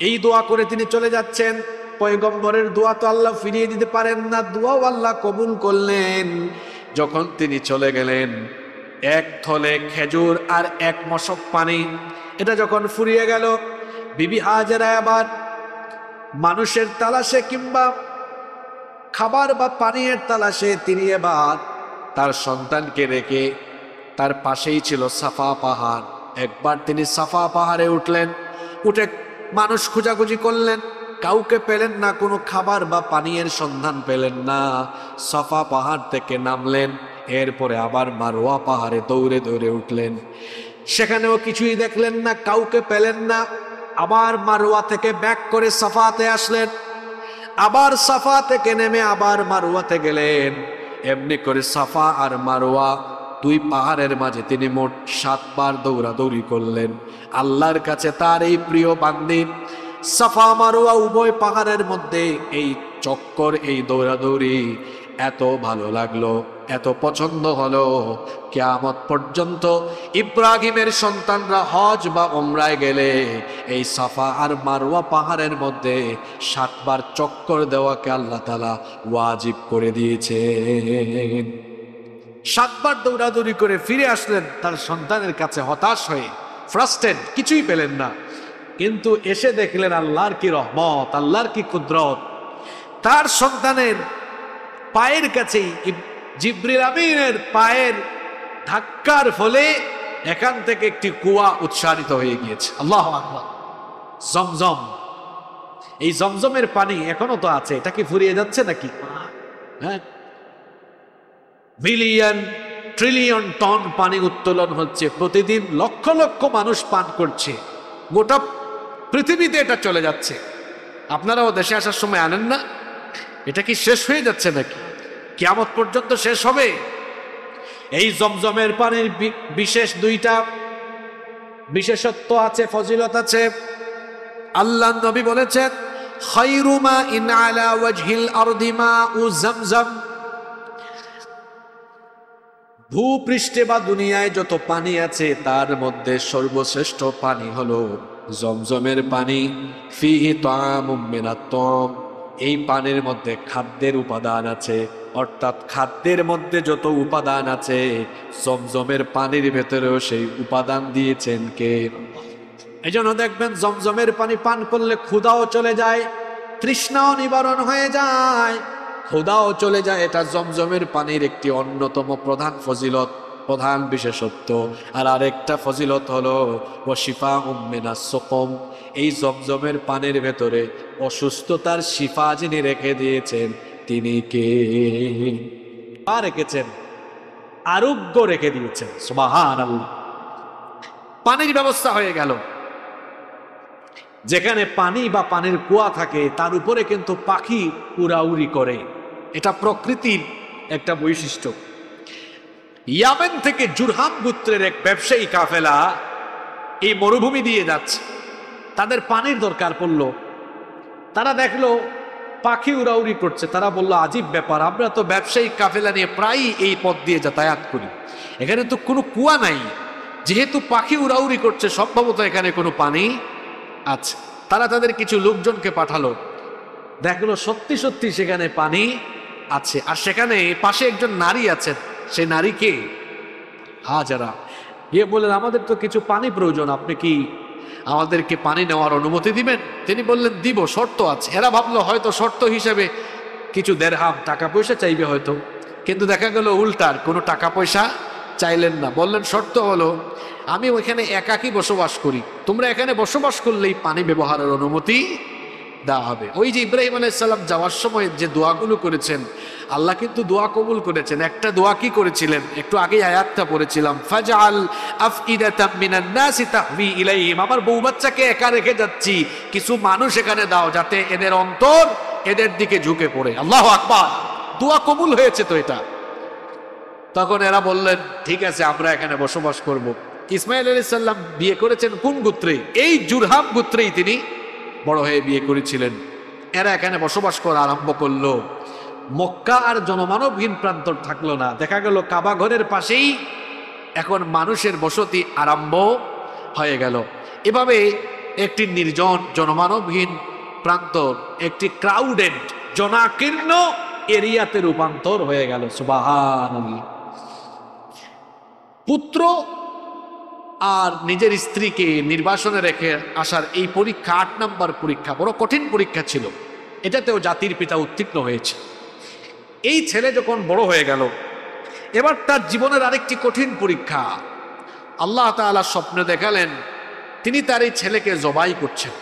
এই দোয়া করে তিনি চলে যাচ্ছেন। পয়গম্বরের দোয়া তো আল্লাহ ফিরিয়ে দিতে পারেন না, দোয়াও আল্লাহ কবুল করলেন। যখন তিনি চলে গেলেন, এক থলে খেজুর আর এক মশক পানি, এটা যখন ফুরিয়ে গেল, বিবি হাজেরা আবার মানুষের তালাশে কিংবা খাবার বা পানীয়ের তালাশে তিনি এবার তার সন্তানকে রেখে, তার পাশেই ছিল সাফা পাহাড়, একবার তিনি সাফা পাহাড়ে উঠলেন। উঠে মানুষ খোঁজাখুঁজি করলেন, কাউকে পেলেন না, কোনো খাবার বা পানীয়ের সন্ধান পেলেন না। সাফা পাহাড় থেকে নামলেন, এরপরে আবার মারওয়া পাহাড়ে দৌড়ে দৌড়ে উঠলেন, সেখানেও কিছুই দেখলেন না, কাউকে পেলেন না। আবার মারওয়া থেকে ব্যাক করে সাফাতে আসলেন, আবার সাফা থেকে নেমে আবার মারওয়াতে গেলেন। এমনি করে সাফা আর মারওয়া দুই পাহাড়ের মাঝে তিনি মোট 7 বার দৌড়াদৌড়ি করলেন। আল্লাহর কাছে তার এই প্রিয় বান্দী সাফা মারওয়া উভয় পাহাড়ের মধ্যে এই চক্কর, এই দৌড়াদৌড়ি এত ভালো লাগলো, এত পছন্দ হলো, কিয়ামত পর্যন্ত ইব্রাহিমের সন্তানরা হজ বা উমরায় গেলে এই সাফা আর মারওয়া পাহাড়ের মধ্যে 7 বার চক্কর দেওয়াকে আল্লাহ তাআলা ওয়াজিব করে দিয়েছেন। 7 বার দৌড়াদৌড়ি করে ফিরে আসলেন তার সন্তানের কাছে হতাশ হয়ে, ফ্রাস্ট্রেটেড, কিছুই পেলেন না। কিন্তু এসে দেখলেন আল্লাহর কি রহমত, আল্লাহর কি কুদরত, তার সন্তানের পায়ের কাছেই জিবরিল আমিনের পায়ের ধাক্কার ফলে এখান থেকে একটি কুয়া উৎসারিত হয়ে গিয়েছে। আল্লাহু আকবার। জমজম, এই জমজমের পানি এখনো তো আছে, এটা কি ফুরিয়ে যাচ্ছে নাকি? হ্যাঁ, বিলিয়ন ট্রিলিয়ন টন পানি উত্তোলন হচ্ছে প্রতিদিন, লক্ষ লক্ষ মানুষ পান করছে, গোটা পৃথিবীতে এটা চলে যাচ্ছে। আপনারাও দেশে আসার সময় আনেন না? এটা কি শেষ হয়ে যাচ্ছে নাকি? কিয়ামত পর্যন্ত শেষ হবে? এই জমজমের পানির বিশেষ 2টা বিশেষত্ব আছে, ফজিলত আছে। আল্লাহর নবী বলেছেন, খায়রু মা ইন আলা ওয়াজহিল আরদি মাউ জামজাম, ভূপৃষ্ঠে বা দুনিয়ায় যত পানি আছে তার মধ্যে সর্বশ্রেষ্ঠ পানি হলো জমজমের পানি। ফিহি তাআমুম মিনাত তাম, এই পানির মধ্যে খাদ্যের উপাদান আছে, অর্থাৎ খাদ্যের মধ্যে যত উপাদান আছে জমজমের পানির ভেতরেও সেই উপাদান দিয়েছেন কে? এই জন্য দেখবেন জমজমের পানি পান করলে ক্ষুধাও চলে যায়, তৃষ্ণাও নিবারণ হয়ে যায়, ক্ষুধাও চলে যায়। এটা জমজমের পানির একটি অন্যতম প্রধান ফজিলত, প্রধান বিশেষত্ব। আর আরেকটা ফজিলত হলো ওয়াশিফাউম মিনাস সুকুম, এই জমজমের পানির ভেতরে অসুস্থতার শিফা যিনি রেখে দিয়েছেন তিনি কে? রেখেছেন, আরোগ্য রেখে দিয়েছেন। সুবহানাল্লাহ। পানির ব্যবস্থা হয়ে গেল, যেখানে পানি বা পানির কুয়া থাকে তার উপরে কিন্তু পাখি উড়াউড়ি করে, এটা প্রকৃতির একটা বৈশিষ্ট্য। ইয়ামেন থেকে জুরহাম গোত্রের এক ব্যবসায়ী কাফেলা এই মরুভূমি দিয়ে যাচ্ছে, তাদের পানির দরকার পড়লো, তারা দেখলো পাখি উড়াউড়ি করছে। তারা বলল, আজীব ব্যাপার, আমরা তো ব্যবসায়ী কাফেলা নিয়ে প্রায়ই এই পথ দিয়ে যাতায়াত করি, এখানে তো কোনো কুয়া নাই, যেহেতু পাখি উড়াউড়ি করছে সম্ভবত এখানে কোনো পানি আছে। তারা তাদের কিছু লোকজনকে পাঠালো, দেখলো সত্যি সত্যি সেখানে পানি আছে, আর সেখানে পাশে একজন নারী আছেন। সেই নারী কে? হাজেরা। গিয়ে বললেন, আমাদের তো কিছু পানি প্রয়োজন, আপনি কি আমাদেরকে পানি নেওয়ার অনুমতি দিবেন? তিনি বললেন, দিব, শর্ত আছে। এরা ভাবলো হয়তো শর্ত হিসেবে কিছু দেরহাম টাকা পয়সা চাইবে হয়তো, কিন্তু দেখা গেল উল্টার, কোনো টাকা পয়সা চাইলেন না। বললেন, শর্ত হলো আমি ওইখানে একাকী বসবাস করি, তোমরা এখানে বসবাস করলেই পানি ব্যবহারের অনুমতি দেওয়া হবে। ওই যে ইব্রাহিম আলাইহিস সালাম যাওয়ার সময় যে দোয়াগুলো করেছেন, আল্লাহ কিন্তু দোয়া কবুল করেছেন। একটা দোয়া কি করেছিলেন? একটু আগে আয়াতটা পড়েছিলাম, ফাজআল আফইদাতাম মিনান নাসি তাহভি ইলাইহিম, আমার বউ বাচ্চাকে একা রেখে যাচ্ছি, কিছু মানুষ এখানে দাও যাতে এদের অন্তর এদের দিকে ঝুঁকে পড়ে। আল্লাহু আকবার। দোয়া কবুল হয়েছে তো এটা। তখন এরা বললেন, ঠিক আছে, আমরা এখানে বসবাস করব। ইসমাইল আলাইহিস সালাম বিয়ে করেছেন কোন গোত্রে? এই জুরহাম গোত্রেই তিনি বড় হয়ে বিয়ে করেছিলেন। এরা এখানে বসবাস করা আরম্ভ করলো। মক্কা আর জনমানবহীন প্রান্তর থাকলো না, দেখা গেল কাবা ঘরের পাশেই এখন মানুষের বসতি আরম্ভ হয়ে গেল। এভাবে একটি নির্জন জনমানবহীন প্রান্তর একটি ক্রাউডেড জনাকীর্ণ এরিয়াতে রূপান্তর হয়ে গেল। সুবহানাল্লাহ। পুত্র আর নিজের স্ত্রীকে নির্বাসনে রেখে আসার এই পরীক্ষা 8 নম্বর পরীক্ষা, বড় কঠিন পরীক্ষা ছিল। এটাতেও জাতির পিতা উত্তীর্ণ হয়েছে। এই ছেলে যখন বড় হয়ে গেল, এবার তার জীবনের আরেকটি কঠিন পরীক্ষা। আল্লাহ তাআলা স্বপ্নে দেখালেন তিনি তার এই ছেলেকে জবাই করছেন।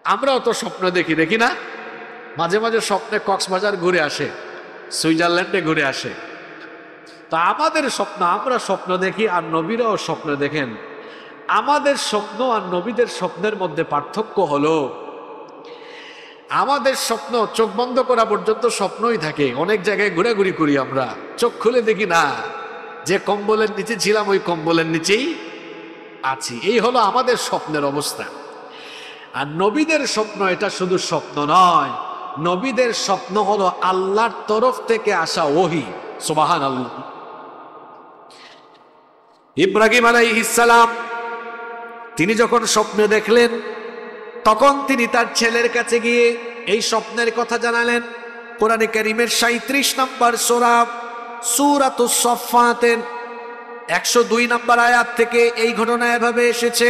আমরাও তো স্বপ্ন দেখি না? মাঝে মাঝে স্বপ্নে কক্সবাজার ঘুরে আসে, সুইজারল্যান্ডে ঘুরে আসে। তা আমাদের স্বপ্ন, আমরা স্বপ্ন দেখি আর নবীরাও স্বপ্ন দেখেন। আমাদের স্বপ্ন আর নবীদের স্বপ্নের মধ্যে পার্থক্য হলো, আমাদের স্বপ্ন চোখ বন্ধ করা পর্যন্ত স্বপ্নই থাকে। অনেক জায়গায় ঘোরাঘুরি করি, আমরা চোখ খুলে দেখি না, যে কম্বলের নিচে ছিলাম ওই কম্বলের নিচেই আছি। এই হলো আমাদের স্বপ্নের অবস্থা। আর নবীদের স্বপ্ন এটা শুধু স্বপ্ন নয়, নবীদের স্বপ্ন হলো আল্লাহর তরফ থেকে আসা ওহী। সুবহানাল্লাহ। ইব্রাহিম আলাইহিস সালাম তিনি যখন স্বপ্নে দেখলেন, তখন তিনি তার ছেলের কাছে গিয়ে এই স্বপ্নের কথা জানালেন। কোরআনে কারীমের 37 নম্বর সূরা সূরাতুস সাফফাতের 102 নম্বর আয়াত থেকে এই ঘটনা এভাবে এসেছে।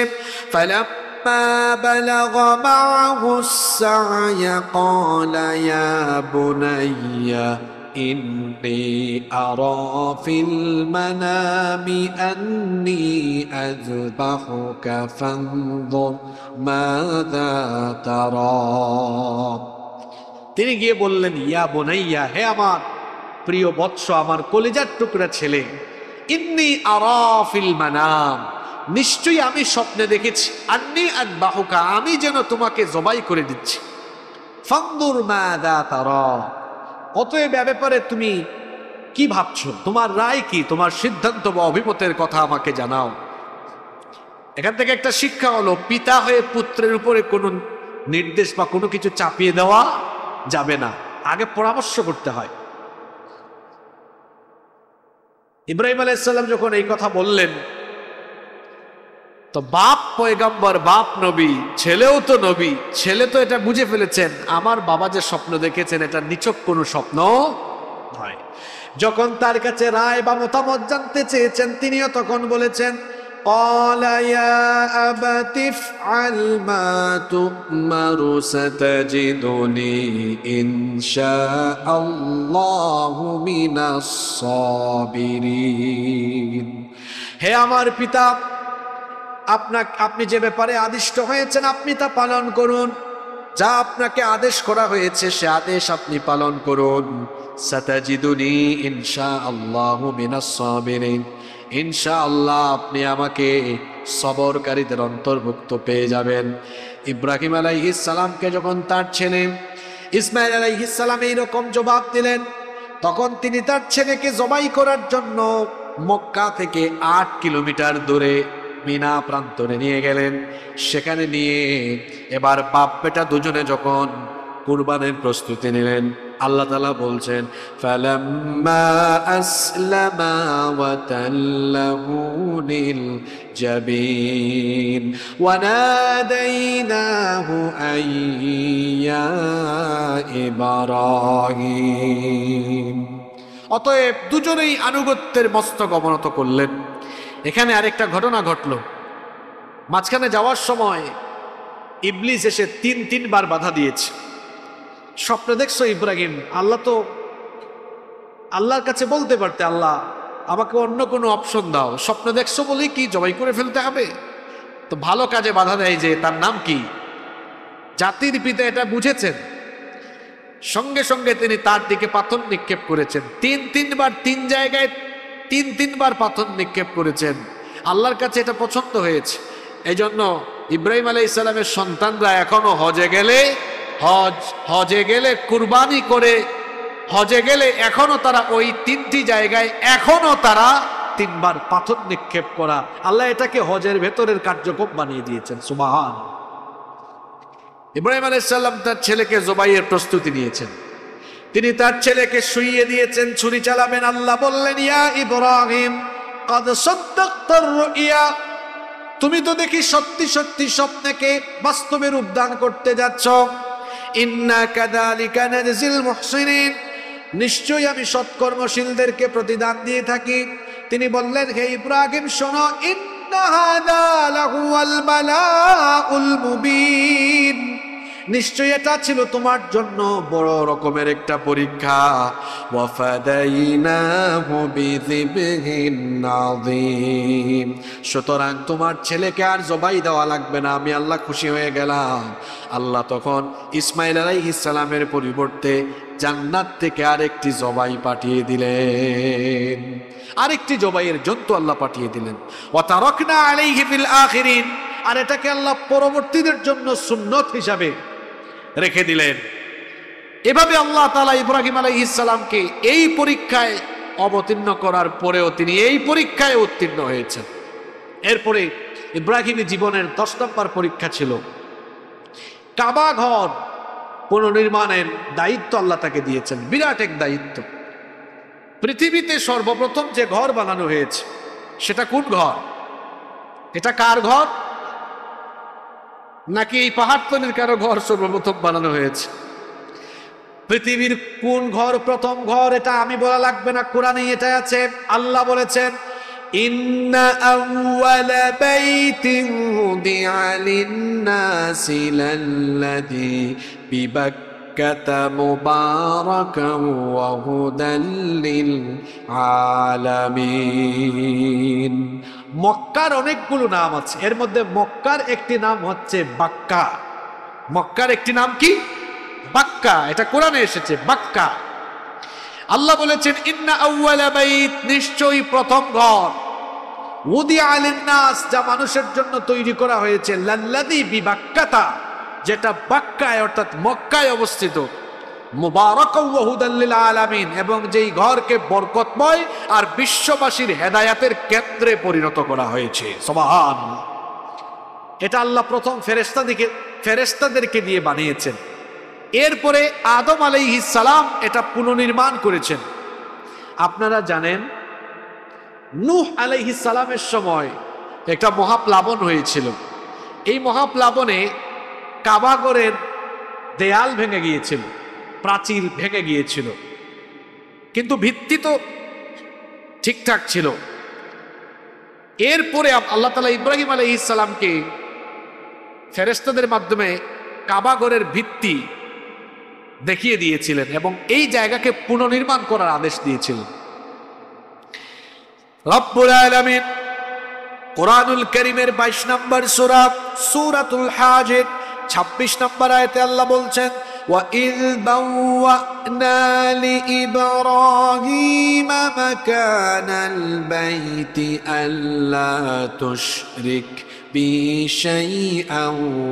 ফালাম্মা বালাগা মা'হুস সা'য়া ক্বালা ইয়া বুনাইয়া ইন্নী আরা ফিল মানামি আন্নী আযবাহুকা ফানজুর মাযা তারা। তিনি গিয়ে বললেন, ইয়া বুনাইয়া, হে আমার প্রিয় বৎস, আমার কলিজার টুকরা ছেলে, ইন্নী আরা ফিল মানাম, নিশ্চয়ই আমি স্বপ্নে দেখেছি, আন্নী আযবাহুকা, আমি যেন তোমাকে জবাই করে দিচ্ছি, ফানজুর মাযা তারা, অতএব এ ব্যাপারে তুমি কি ভাবছো, তোমার রায় কি, তোমার সিদ্ধান্ত বা অভিমতের কথা আমাকে জানাও। এখান থেকে একটা শিক্ষা হলো, পিতা হয়ে পুত্রের উপরে কোনো নির্দেশ বা কোনো কিছু চাপিয়ে দেওয়া যাবে না, আগে পরামর্শ করতে হয়। ইব্রাহিম আলাইহিস সালাম যখন এই কথা বললেন, তো বাপ পয়গম্বর, বাপ নবী, ছেলেও তো নবী, ছেলে তো এটা বুঝে ফেলেছেন আমার বাবা যে স্বপ্ন দেখেছেন এটা নিছক কোনো স্বপ্ন নয়। যখন তার কাছে রায় বা মতামত জানতে চেয়েছেন, তিনিও তখন বলেছেন, قال يا أبت افعل ما تؤمر ستجدني إن شاء الله من الصابرين। হে আমার পিতা, আপনি যে ব্যাপারে আদিষ্ট হয়েছেন আপনি তা পালন করুন, যা আপনাকে আদেশ করা হয়েছে সে আদেশ আপনি পালন করুন। সাতাজিদুনি ইনশাআল্লাহু মিনাস সাবিরিন, ইনশাআল্লাহ আপনি আমাকে সবরকারীদের অন্তর্ভুক্ত পেয়ে যাবেন। ইব্রাহিম আলাইহিস সালামকে যখন তার ছেলে ইসমাইল আলাইহিস সালাম এইরকম জবাব দিলেন, তখন তিনি তার ছেলেকে জবাই করার জন্য মক্কা থেকে 8 কিলোমিটার দূরে মিনা প্রান্তরে নিয়ে গেলেন। সেখানে নিয়ে এবার বাপ বেটা দুজনে যখন কুরবানের প্রস্তুতি নিলেন, আল্লাহ তাআলা বলছেন, ফালাম্মা আসলামা ওয়া তাল্লাহু লিল জাবিন ওয়া নাদাইনাহু আইয়া ইব্রাহিম। অতএব দুজনেই আনুগত্যের মস্তক অবনত করলেন। এখানে আরেকটা ঘটনা ঘটল। মাঝখানে যাওয়ার সময় ইবলিস এসে তিনবার বাধা দিয়েছে। স্বপ্নে দেখছো ইব্রাহিম, আল্লাহ তো আল্লাহর কাছে বলতে পারতে, আল্লাহ আমাকে অন্য কোনো অপশন দাও, স্বপ্ন দেখছো বলেই কি জবাই করে ফেলতে হবে? তো ভালো কাজে বাধা দেয় যে, তার নাম কি? জাতির পিতা এটা বুঝেছেন, সঙ্গে সঙ্গে তিনি তার দিকে পাথর নিক্ষেপ করেছেন। তিনবার তিন জায়গায় তিনবার পাথর নিক্ষেপ করেছেন। আল্লাহর কাছে এটা পছন্দ হয়েছে। এই জন্য ইব্রাহিম আলাইহিস সালামের সন্তানরা এখনো হজে গেলে কুরবানি করে, হজে গেলে এখনো তারা ওই 3টি জায়গায় এখনো তারা 3 বার পাথর নিক্ষেপ করা, আল্লাহ এটাকে হজের ভেতরের কার্যক্রম বানিয়ে দিয়েছেন। সুবহান। ইব্রাহিম আলাইহিস সালাম তার ছেলেকে জবাইয়ের প্রস্তুতি নিয়েছেন। তিনি তার ছেলেকে শুইয়ে দিয়েছেন, ছুরি চালাবেন। আল্লাহ বললেন, ইয়া ইব্রাহিম কদ সাদ্দাকতার রুইয়া, তুমি তো দেখি সত্যি সত্যি স্বপ্নকে বাস্তবে রূপ দান করতে যাচ্ছ। ইন্না কাযালিকা নাজজিল মুহসিনিন, নিশ্চয়ই আমি সৎকর্মশীলদেরকে প্রতিদান দিয়ে থাকি। তিনি বললেন, হে ইব্রাহিম শোনো, ইন্না হাযা লাহুয়াল বালাউল মুবিন, নিশ্চয়ই এটা ছিল তোমার জন্য বড় রকমের একটা পরীক্ষা। ওয়াফাদাইনাহু বিযিবহিন আযীম, সুতরাং তোমার ছেলেকে আর জবাই দেওয়া লাগবে না, আমি আল্লাহ খুশি হয়ে গেলাম। আল্লাহ তখন ইসমাইল আলাইহিস সালামের পরিবর্তে জান্নাত থেকে আরেকটি জবাই পাঠিয়ে দিলেন, আরেকটি জবাইয়ের জন্তু আল্লাহ পাঠিয়ে দিলেন। ওয়া তারাকনা আলাইহি ফিল আখিরিন, আর এটাকে আল্লাহ পরবর্তীদের জন্য সুন্নত হিসাবে রেখে দিলেন। এভাবে আল্লাহ তাআলা ইব্রাহিম আলাইহিস সালামকে এই পরীক্ষায় অবতীর্ণ করার পরেও তিনি এই পরীক্ষায় উত্তীর্ণ হয়েছেন। এরপরে ইব্রাহিমের জীবনের 10 নম্বর পরীক্ষা ছিল কাবা ঘর পুনর্নির্মাণের দায়িত্ব আল্লাহ তাকে দিয়েছেন, বিরাট এক দায়িত্ব। পৃথিবীতে সর্বপ্রথম যে ঘর বানানো হয়েছে সেটা কোন ঘর? এটা কার ঘর? নাকি এই পাহাড়তলির কারো ঘর সর্বপ্রথম বানানো হয়েছে? পৃথিবীর কোন ঘর প্রথম ঘর এটা আমি বলা লাগবে না, কোরআনে এটা আছে। আল্লাহ বলেছেন, ইন্না আউওয়ালা বাইতিন উদিআ লিন-নাসি লাল্লাযী বিবাক্কাতা মুবারাকান ওয়া হুদাল লিল আলামিন। মক্কার অনেকগুলো নাম আছে, এর মধ্যে মক্কার একটি নাম হচ্ছে বাক্কা। মক্কার একটি নাম কি? বাক্কা। এটা কোরআনে এসেছে, বাক্কা। আল্লাহ বলেছেন, ইন্না আউওয়ালা বাইত, নিশ্চয়ই প্রথম ঘর, উদিআ লিন-নাস, যা মানুষের জন্য তৈরি করা হয়েছে, লাল্লাযী বিবাক্কাতা, যেটা বাক্কায় অর্থাৎ মক্কায় অবস্থিত, মুবারাকান ওয়া হুদাল লিল আলামিন, এবং যেই ঘরকে বরকতময় আর বিশ্ববাসীর হেদায়েতের কেন্দ্রে পরিণত করা হয়েছে। সুবহানাল্লাহ। এটা আল্লাহ প্রথম ফেরেশতাদেরকে দিয়ে বানিয়েছেন। এরপরে আদম আলাইহিস সালাম এটা পুনর্নির্মাণ করেছেন। আপনারা জানেন, নূহ আলাইহিস সালামের সময় একটা মহাপ্লাবন হয়েছিল। এই মহাপ্লাবনে কাবাগরের দেয়াল ভেঙে গিয়েছিল, প্রাচীর ভেঙে গিয়েছিল, কিন্তু ভিত্তি তো ঠিকঠাক ছিল। এরপরে আল্লাহ তাআলা ইব্রাহিম আলাইহিস সালামকে ফেরেশতাদের মাধ্যমে কাবাগরের ভিত্তি দেখিয়ে দিয়েছিলেন এবং এই জায়গাকে পুনর্নির্মাণ করার আদেশ দিয়েছিলেন। রব্বুল আলামিন কোরআনুল কারীমের 22 নম্বর সূরা সূরাতুল হাজ্জ 26 নম্বর আয়াতে আল্লাহ বলছেন, وَإِذْ بَوَّأْنَا لِإِبْرَاهِيمَ مَكَانَ الْبَيْتِ أَلَّا تُشْرِكْ بِي شَيْئًا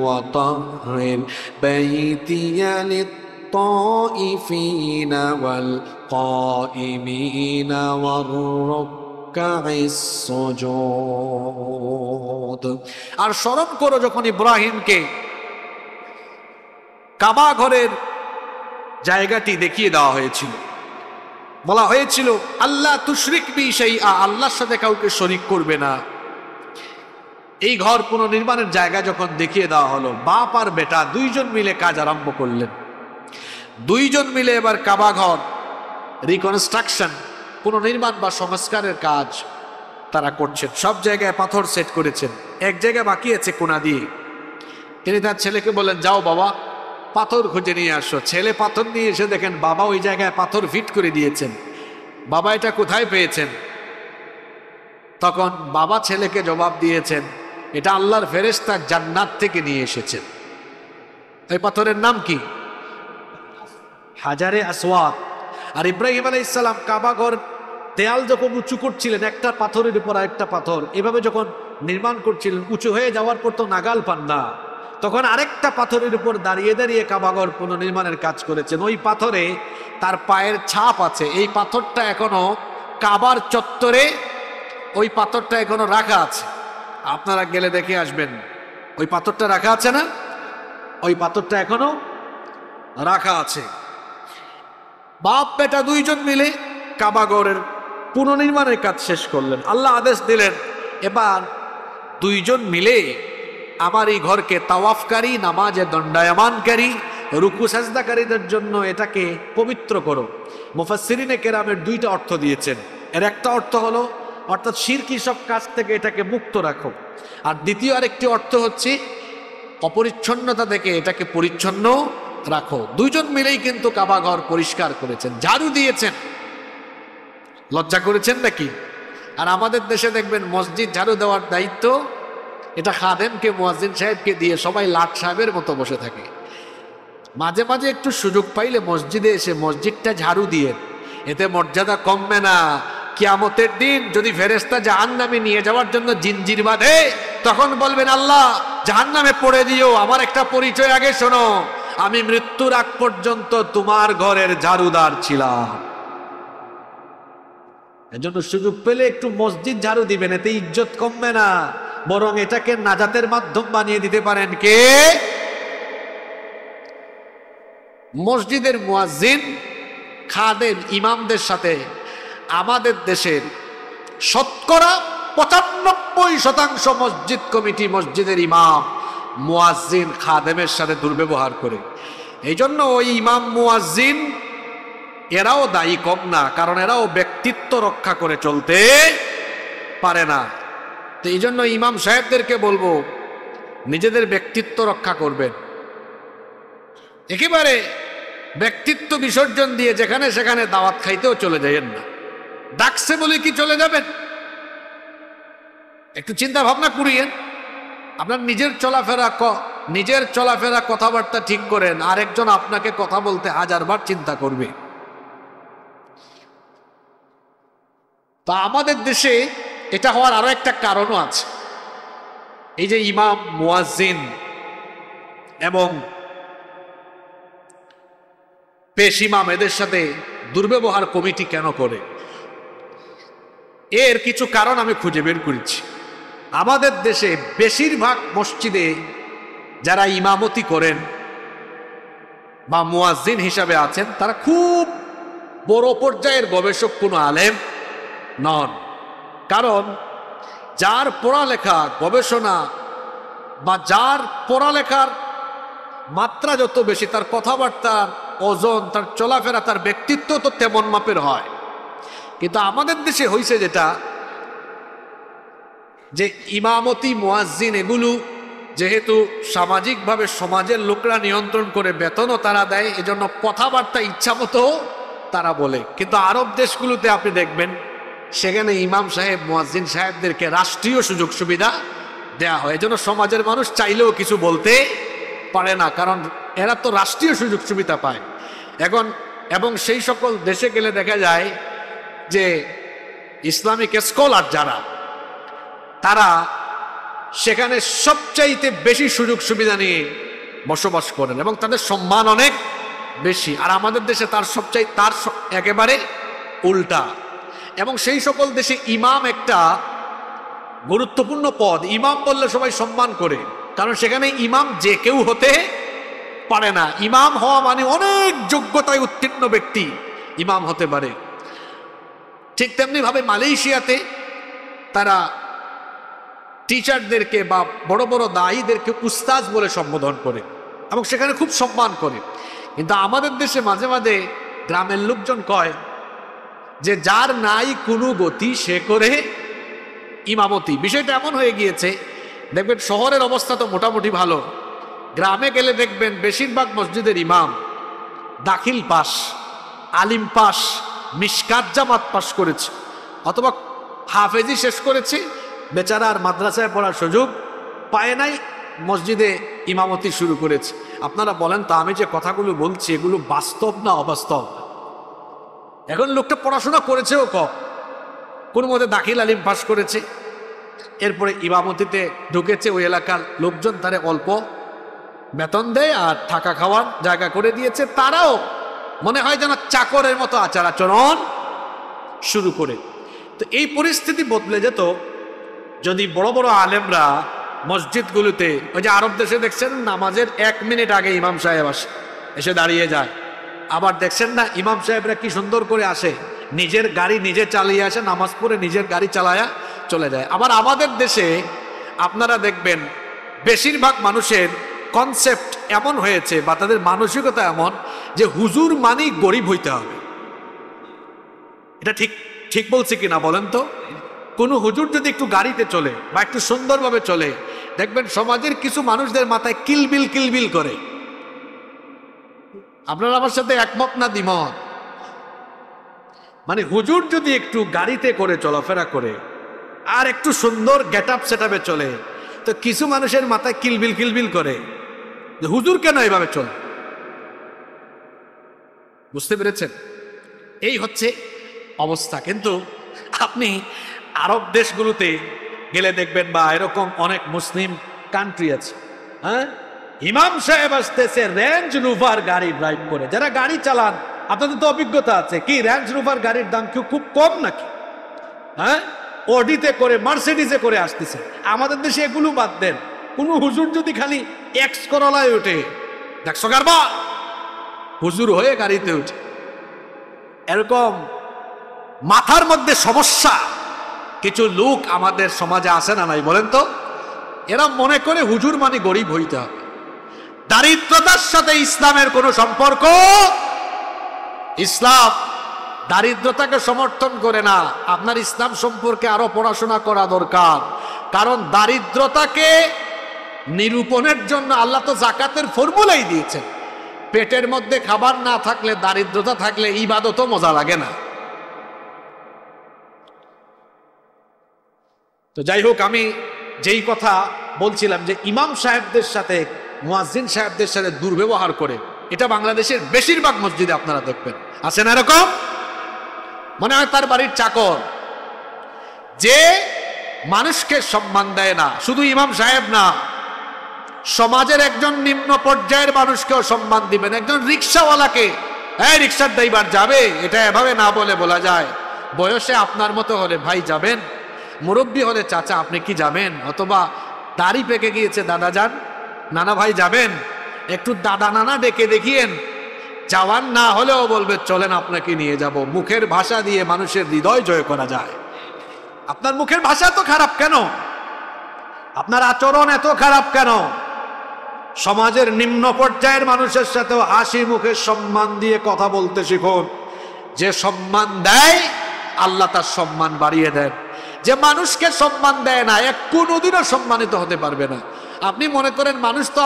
وَطَهِّرْ بَيْتِيَ لِلطَّائِفِينَ وَالْقَائِمِينَ وَالرُّكَّعِ السُّجُودِ। আর স্মরণ করো যখন ইব্রাহিমকে কাবা ঘরের জায়গাটি দেখিয়ে দেওয়া হয়েছিল, বলা হয়েছিল আল্লাহ তুশরিক বি শাইআ, আল্লাহর সাথে কাউকে শরীক করবে না। এই ঘর পুনর্নির্মাণের জায়গা যখন দেখিয়ে দেওয়া হলো, বাপ আর বেটা দুইজন মিলে কাজ আরম্ভ করলেন। দুইজন মিলে এবার কাবা ঘর রিকনস্ট্রাকশন, পুনর্নির্মাণ বা সংস্কারের কাজ তারা করছেন। সব জায়গায় পাথর সেট করেছেন, এক জায়গায় বাকি আছে কোনা দিয়ে। তিনি তার ছেলেকে বললেন, যাও বাবা পাথর খুঁজে নিয়ে আসো। ছেলে পাথর নিয়ে এসে দেখেন বাবা ওই জায়গায় পাথর ফিট করে দিয়েছেন। বাবা এটা কোথায় পেয়েছেন? তখন বাবা ছেলেকে জবাব দিয়েছেন, এটা আল্লাহর ফেরেশতা জান্নাত থেকে নিয়ে এসেছেন। এই পাথরের নাম কি? হাজারে আসওয়াদ। আর ইব্রাহিম আলাইহিস সালাম কাবা ঘর দেয়াল যখন উঁচু করছিলেন, একটা পাথরের উপর আরেকটা পাথর এভাবে যখন নির্মাণ করছিলেন, উঁচু হয়ে যাওয়ার পর তো নাগাল পান না, তখন আরেকটা পাথরের উপর দাঁড়িয়ে দাঁড়িয়ে কাবাঘর পুনর্নির্মাণের কাজ করেছেন। ওই পাথরে তার পায়ের ছাপ আছে। এই পাথরটা এখনো কাবার চত্বরে ওই পাথরটা এখনো রাখা আছে, আপনারা গেলে দেখে আসবেন। ওই পাথরটা রাখা আছে না, ওই পাথরটা এখনো রাখা আছে। বাপ বেটা দুইজন মিলে কাবাগরের পুনর্নির্মাণের কাজ শেষ করলেন। আল্লাহ আদেশ দিলেন, এবার দুইজন মিলে আমার এই ঘরকে তাওয়াফকারী, নামাজে দণ্ডায়মানকারী, রুকু সাজদাকারীদের জন্য এটাকে পবিত্র করো। মুফাসসিরিনে কেরামের দুইটা অর্থ দিয়েছেন। এর একটা অর্থ হলো অর্থাৎ শিরকি সব কাজ থেকে এটাকে মুক্ত রাখো, আর দ্বিতীয় আরেকটি অর্থ হচ্ছে অপরিচ্ছন্নতা থেকে এটাকে পরিচ্ছন্ন রাখো। দুইজন মিলেই কিন্তু কাবাঘর পরিষ্কার করেছেন, ঝাড়ু দিয়েছেন। লজ্জা করেছেন নাকি? আর আমাদের দেশে দেখবেন মসজিদ ঝাড়ু দেওয়ার দায়িত্ব এটা খাদেমকে, মুয়াজ্জিন সাহেবকে দিয়ে সবাই লাট সাহেবের মতো বসে থাকে। মাঝে মাঝে একটু সুযোগ পাইলে মসজিদে এসে মসজিদটা ঝাড়ু দিয়ে, এতে মর্যাদা কমবে না। কিয়ামতের দিন যদি ফেরেশতা জাহান্নামে নিয়ে যাওয়ার জন্য জিনজির বাঁধে, তখন বলবেন আল্লাহ জাহান্নামে পড়ে দিও, আমার একটা পরিচয় আগে শোনো, আমি মৃত্যুর আগ পর্যন্ত তোমার ঘরের ঝাড়ুদার ছিলাম। এজন্য সুযোগ পেলে একটু মসজিদ ঝাড়ু দিবেন, এতে ইজ্জত কমবে না, বরং এটাকে নাজাতের মাধ্যম বানিয়ে দিতে পারেন কে? মসজিদের মুয়াজ্জিন, খাদেম, ইমামদের সাথে আমাদের দেশের শতকরা 95% মসজিদ কমিটি, মসজিদের ইমাম, মুয়াজ্জিন, খাদেমের সাথে দুর্ব্যবহার করে। এই জন্য ওই ইমাম, মুয়াজ্জিন এরাও দায়ী কম না, কারণ এরাও ব্যক্তিত্ব রক্ষা করে চলতে পারে না। তো এই জন্য ইমাম সাহেবদেরকে বলবো নিজেদের ব্যক্তিত্ব রক্ষা করবেন। একেবারে ব্যক্তিত্ব বিসর্জন দিয়ে যেখানে সেখানে দাওয়াত খাইতেও চলে যাবেন না। ডাকছে বলে কি চলে যাবেন? একটু চিন্তা ভাবনা করিয়েন। আপনার নিজের চলাফেরা কথাবার্তা ঠিক করেন, আরেকজন আপনাকে কথা বলতে হাজারবার চিন্তা করবে। তা আমাদের দেশে এটা হওয়ার আরো একটা কারণও আছে। এই যে ইমাম, মুয়াজ্জিন এবং পেশ ইমাম, এদের সাথে দুর্ব্যবহার কমিটি কেন করে? এর কিছু কারণ আমি খুঁজে বের করেছি। আমাদের দেশে বেশিরভাগ মসজিদে যারা ইমামতি করেন বা মুয়াজ্জিন হিসাবে আছেন, তারা খুব বড় পর্যায়ের গবেষক কোনো আলেম নন। কারণ যার পড়ালেখা, গবেষণা বা যার পড়ালেখার মাত্রা যত বেশি, তার কথাবার্তার ওজন, তার চলাফেরা, তার ব্যক্তিত্ব তো তেমন মাপের হয়। কিন্তু আমাদের দেশে হয়েছে যেটা, যে ইমামতি, মুয়াজ্জিন এগুলো যেহেতু সামাজিকভাবে সমাজের লোকরা নিয়ন্ত্রণ করে, বেতনও তারা দেয়, এজন্য কথাবার্তা ইচ্ছা মতো তারা বলে। কিন্তু আরব দেশগুলোতে আপনি দেখবেন সেখানে ইমাম সাহেব, মুয়াজ্জিন সাহেবদেরকে রাষ্ট্রীয় সুযোগ সুবিধা দেয়া হয়। এজন্য সমাজের মানুষ চাইলেও কিছু বলতে পারে না, কারণ এরা তো রাষ্ট্রীয় সুযোগ সুবিধা পায়। এবং সেই সকল দেশে গেলে দেখা যায় যে ইসলামিক স্কলার যারা, তারা সেখানে সবচাইতে বেশি সুযোগ সুবিধা নিয়ে বসবাস করেন এবং তাদের সম্মান অনেক বেশি। আর আমাদের দেশে তার একেবারে উল্টা। এবং সেই সকল দেশে ইমাম একটা গুরুত্বপূর্ণ পদ। ইমাম বললে সবাই সম্মান করে, কারণ সেখানে ইমাম যে কেউ হতে পারে না। ইমাম হওয়া মানে অনেক যোগ্যতায় উত্তীর্ণ ব্যক্তি ইমাম হতে পারে। ঠিক তেমনি ভাবে মালয়েশিয়াতে তারা টিচারদেরকে বা বড় বড় দায়ীদেরকে উস্তাজ বলে সম্বোধন করে এবং সেখানে খুব সম্মান করে। কিন্তু আমাদের দেশে মাঝে মাঝে গ্রামের লোকজন কয় যে যার নাই কোনো গতি সে করে ইমামতি। বিষয়টা এমন হয়ে গিয়েছে, দেখবেন শহরের অবস্থা তো মোটামুটি ভালো, গ্রামে গেলে দেখবেন বেশিরভাগ মসজিদের ইমাম দাখিল পাস, আলিম পাস, মিশকাত জামাত পাস করেছে, অথবা হাফেজি শেষ করেছে। বেচারা আর মাদ্রাসায় পড়ার সুযোগ পায় নাই, মসজিদে ইমামতি শুরু করেছে। আপনারা বলেন তো, আমি যে কথাগুলো বলছি এগুলো বাস্তব না অবাস্তব? এখন লোকটা পড়াশোনা করেছেও কোন মতে দাখিল আলিম পাস করেছে, এরপরে ইমামতিতে ঢুকেছে। ওই এলাকার লোকজন তারে অল্প বেতন দেয় আর থাকা খাওয়ার জায়গা করে দিয়েছে। তারাও মনে হয় যেন চাকরের মতো আচার আচরণ শুরু করে। তো এই পরিস্থিতি বদলে যেত যদি বড় বড় আলেমরা মসজিদগুলোতে, ওই যে আরব দেশে দেখছেন নামাজের 1 মিনিট আগে ইমাম সাহেব এসে দাঁড়িয়ে যায়। আবার দেখছেন না ইমাম সাহেবরা কি সুন্দর করে আসে, নিজের গাড়ি নিজে চালিয়ে আসে, নামাজ পড়ে নিজের গাড়ি চালায়া চলে যায়। আবার আমাদের দেশে আপনারা দেখবেন বেশিরভাগ মানুষের কনসেপ্ট এমন হয়েছে বা তাদের মানসিকতা এমন যে হুজুর মানি গরিব হইতে হবে। এটা ঠিক ঠিক বলছি কিনা বলেন তো? কোনো হুজুর যদি একটু গাড়িতে চলে বা একটু সুন্দরভাবে চলে, দেখবেন সমাজের কিছু মানুষদের মাথায় কিলবিল কিলবিল করে। আপনারা আমার সাথে একমত না দ্বিমত? মানে হুজুর যদি একটু গাড়িতে করে চলাফেরা করে আর একটু সুন্দর গেট আপ সেট আপে চলে, তো কিছু মানুষের মাথায় কিলবিল কিলবিল করে যে হুজুর কেন এভাবে চলে। বুঝতে পেরেছেন? এই হচ্ছে অবস্থা। কিন্তু আপনি আরব দেশগুলোতে গেলে দেখবেন, বা এরকম অনেক মুসলিম কান্ট্রি আছে, হ্যাঁ, ইমাম সাহেব আসতেছে রেঞ্জ রোভার গাড়ি ড্রাইভ করে। যারা গাড়ি চালান আপনাদের তো অভিজ্ঞতা আছে, কি রেঞ্জ রোভার গাড়ির দাম কি খুব কম নাকি? হ্যাঁ, অডিতে করে মার্সিডিজে করে আসতেছে। আমাদের দেশে এগুলো বাদ দেন, কোনো হুজুর যদি খালি এক্স করলায় ওঠে, দেখছো কারবা হুজুর হয়ে গাড়িতে উঠে, এরকম মাথার মধ্যে সমস্যা কিছু লোক আমাদের সমাজে আসে না নাই বলেন তো? এরা মনে করে হুজুর মানে গরিব হইতে হবে। দারিদ্রতার সাথে ইসলামের কোনো সম্পর্ক, ইসলাম দারিদ্রতাকে সমর্থন করে না। আপনার ইসলাম সম্পর্কে আরো পড়াশোনা করা দরকার, কারণ দারিদ্রতাকে নিরূপণের জন্য আল্লাহ তো যাকাতের ফর্মুলাই দিয়েছেন। পেটের মধ্যে খাবার না থাকলে, দারিদ্রতা থাকলে ইবাদতও মজা লাগে না। তো যাই হোক, আমি যেই কথা বলছিলাম যে ইমাম সাহেবদের সাথে, মুয়াজ্জিন সাহেবদের সাথে দুর্ব্যবহার করে, এটা বাংলাদেশের বেশিরভাগ মসজিদে আপনারা দেখবেন। আছে না এরকম? মনে হয় তার বাড়ির চাকর, যে মানুষকে সম্মান দেয় না। শুধু ইমাম সাহেব না, সমাজের একজন নিম্ন পর্যায়ের মানুষকেও সম্মান দিবেন। একজন রিক্সাওয়ালাকে, হ্যাঁ রিক্সার ড্রাইভার যাবে, এটা এভাবে না বলে বলা যায়। বয়সে আপনার মতো হলে ভাই যাবেন, মুরব্বী হলে চাচা আপনি কি যাবেন, অথবা দাড়ি পেকে গিয়েছে দাদা যান, নানা ভাই যাবেন, একটু দাদা নানা ডেকে দেখিয়েন। যাওয়ান না হলেও বলবে চলেন আপনাকে নিয়ে যাব। মুখের ভাষা দিয়ে মানুষের হৃদয় জয় করা যায়। আপনার মুখের ভাষা তো খারাপ কেন? আপনার আচরণ এত খারাপ কেন? সমাজের নিম্ন পর্যায়ের মানুষের সাথেও হাসি মুখে সম্মান দিয়ে কথা বলতে শিখুন। যে সম্মান দেয় আল্লাহ তার সম্মান বাড়িয়ে দেন। যে মানুষকে সম্মান দেয় না, এক কোনোদিনও সম্মানিত হতে পারবে না। আপনি মনে করেন মানুষ তো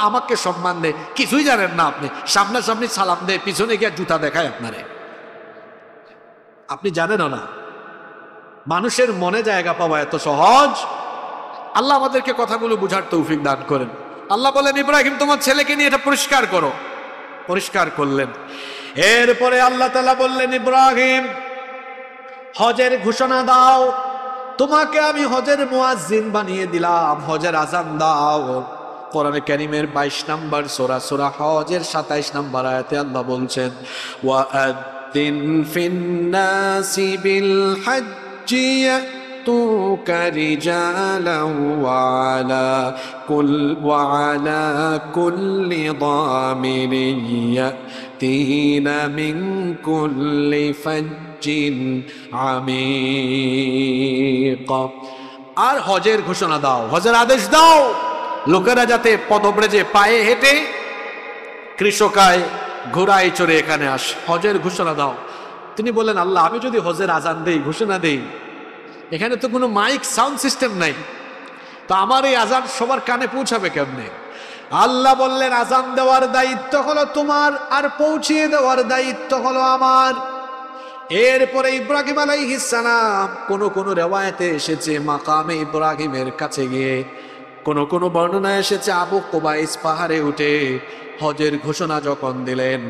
আমাকে সম্মান দেয়, কিছুই জানেন না। আপনি সামনাসামনি সালাম দেয়, পিছনে গিয়ে জুতা দেখায় আপনারে, আপনি জানেনও না। মানুষের মনে জায়গা পাওয়া এত সহজ? আল্লাহ আমাদেরকে কথাগুলো বুঝার তৌফিক দান করেন। আল্লাহ বলেন, ইব্রাহিম তোমার ছেলেকে নিয়ে এটা পরিষ্কার করো। পরিষ্কার করলেন। এরপরে আল্লাহ তাআলা বললেন, ইব্রাহিম হজের ঘোষণা দাও, তোমাকে আমি হজের মুয়াজ্জিন বানিয়ে দিলাম, হজের আযান দাও। কোরআনে কারীমের 22 নম্বর সূরা, সূরা হজের 27 নম্বর আয়াতে আল্লাহ বলছেন, ওয়াআদ্দিন ফিন্নাসি বিল হজ্জি ইয়াতুকা রিজালান ওয়ালা কুল্লি দামিরিন ইয়াতিনা মিন কুল্লি ফাজ্জিন আমিক। আর হজের ঘোষণা দাও, হজের আদেশ দাও, লোকেরা যাতে পদব্রজে পায়ে হেঁটে, কৃষকায় ঘোড়ায় চড়ে এখানে আসে। হজের ঘোষণা দাও। তিনি বললেন, আল্লাহ আমি যদি হজের আজান দেই, ঘোষণা দেই, এখানে তো কোনো মাইক সাউন্ড সিস্টেম নাই, তো আমার এই আজান সবার কানে পৌঁছাবে কেমনে? আল্লাহ বললেন, আজান দেওয়ার দায়িত্ব হলো তোমার, আর পৌঁছিয়ে দেওয়ার দায়িত্ব হলো আমার। এরপরে ইব্রাহিম আলাইহিস সালাম, কোন রিওয়ায়াতে এসেছে মাকামে ইব্রাহিমের কাছে গিয়ে, কোন বর্ণনা এসেছে আবু কুবাইস পাহাড়ে উঠে হজের ঘোষণা যখন দিলেন,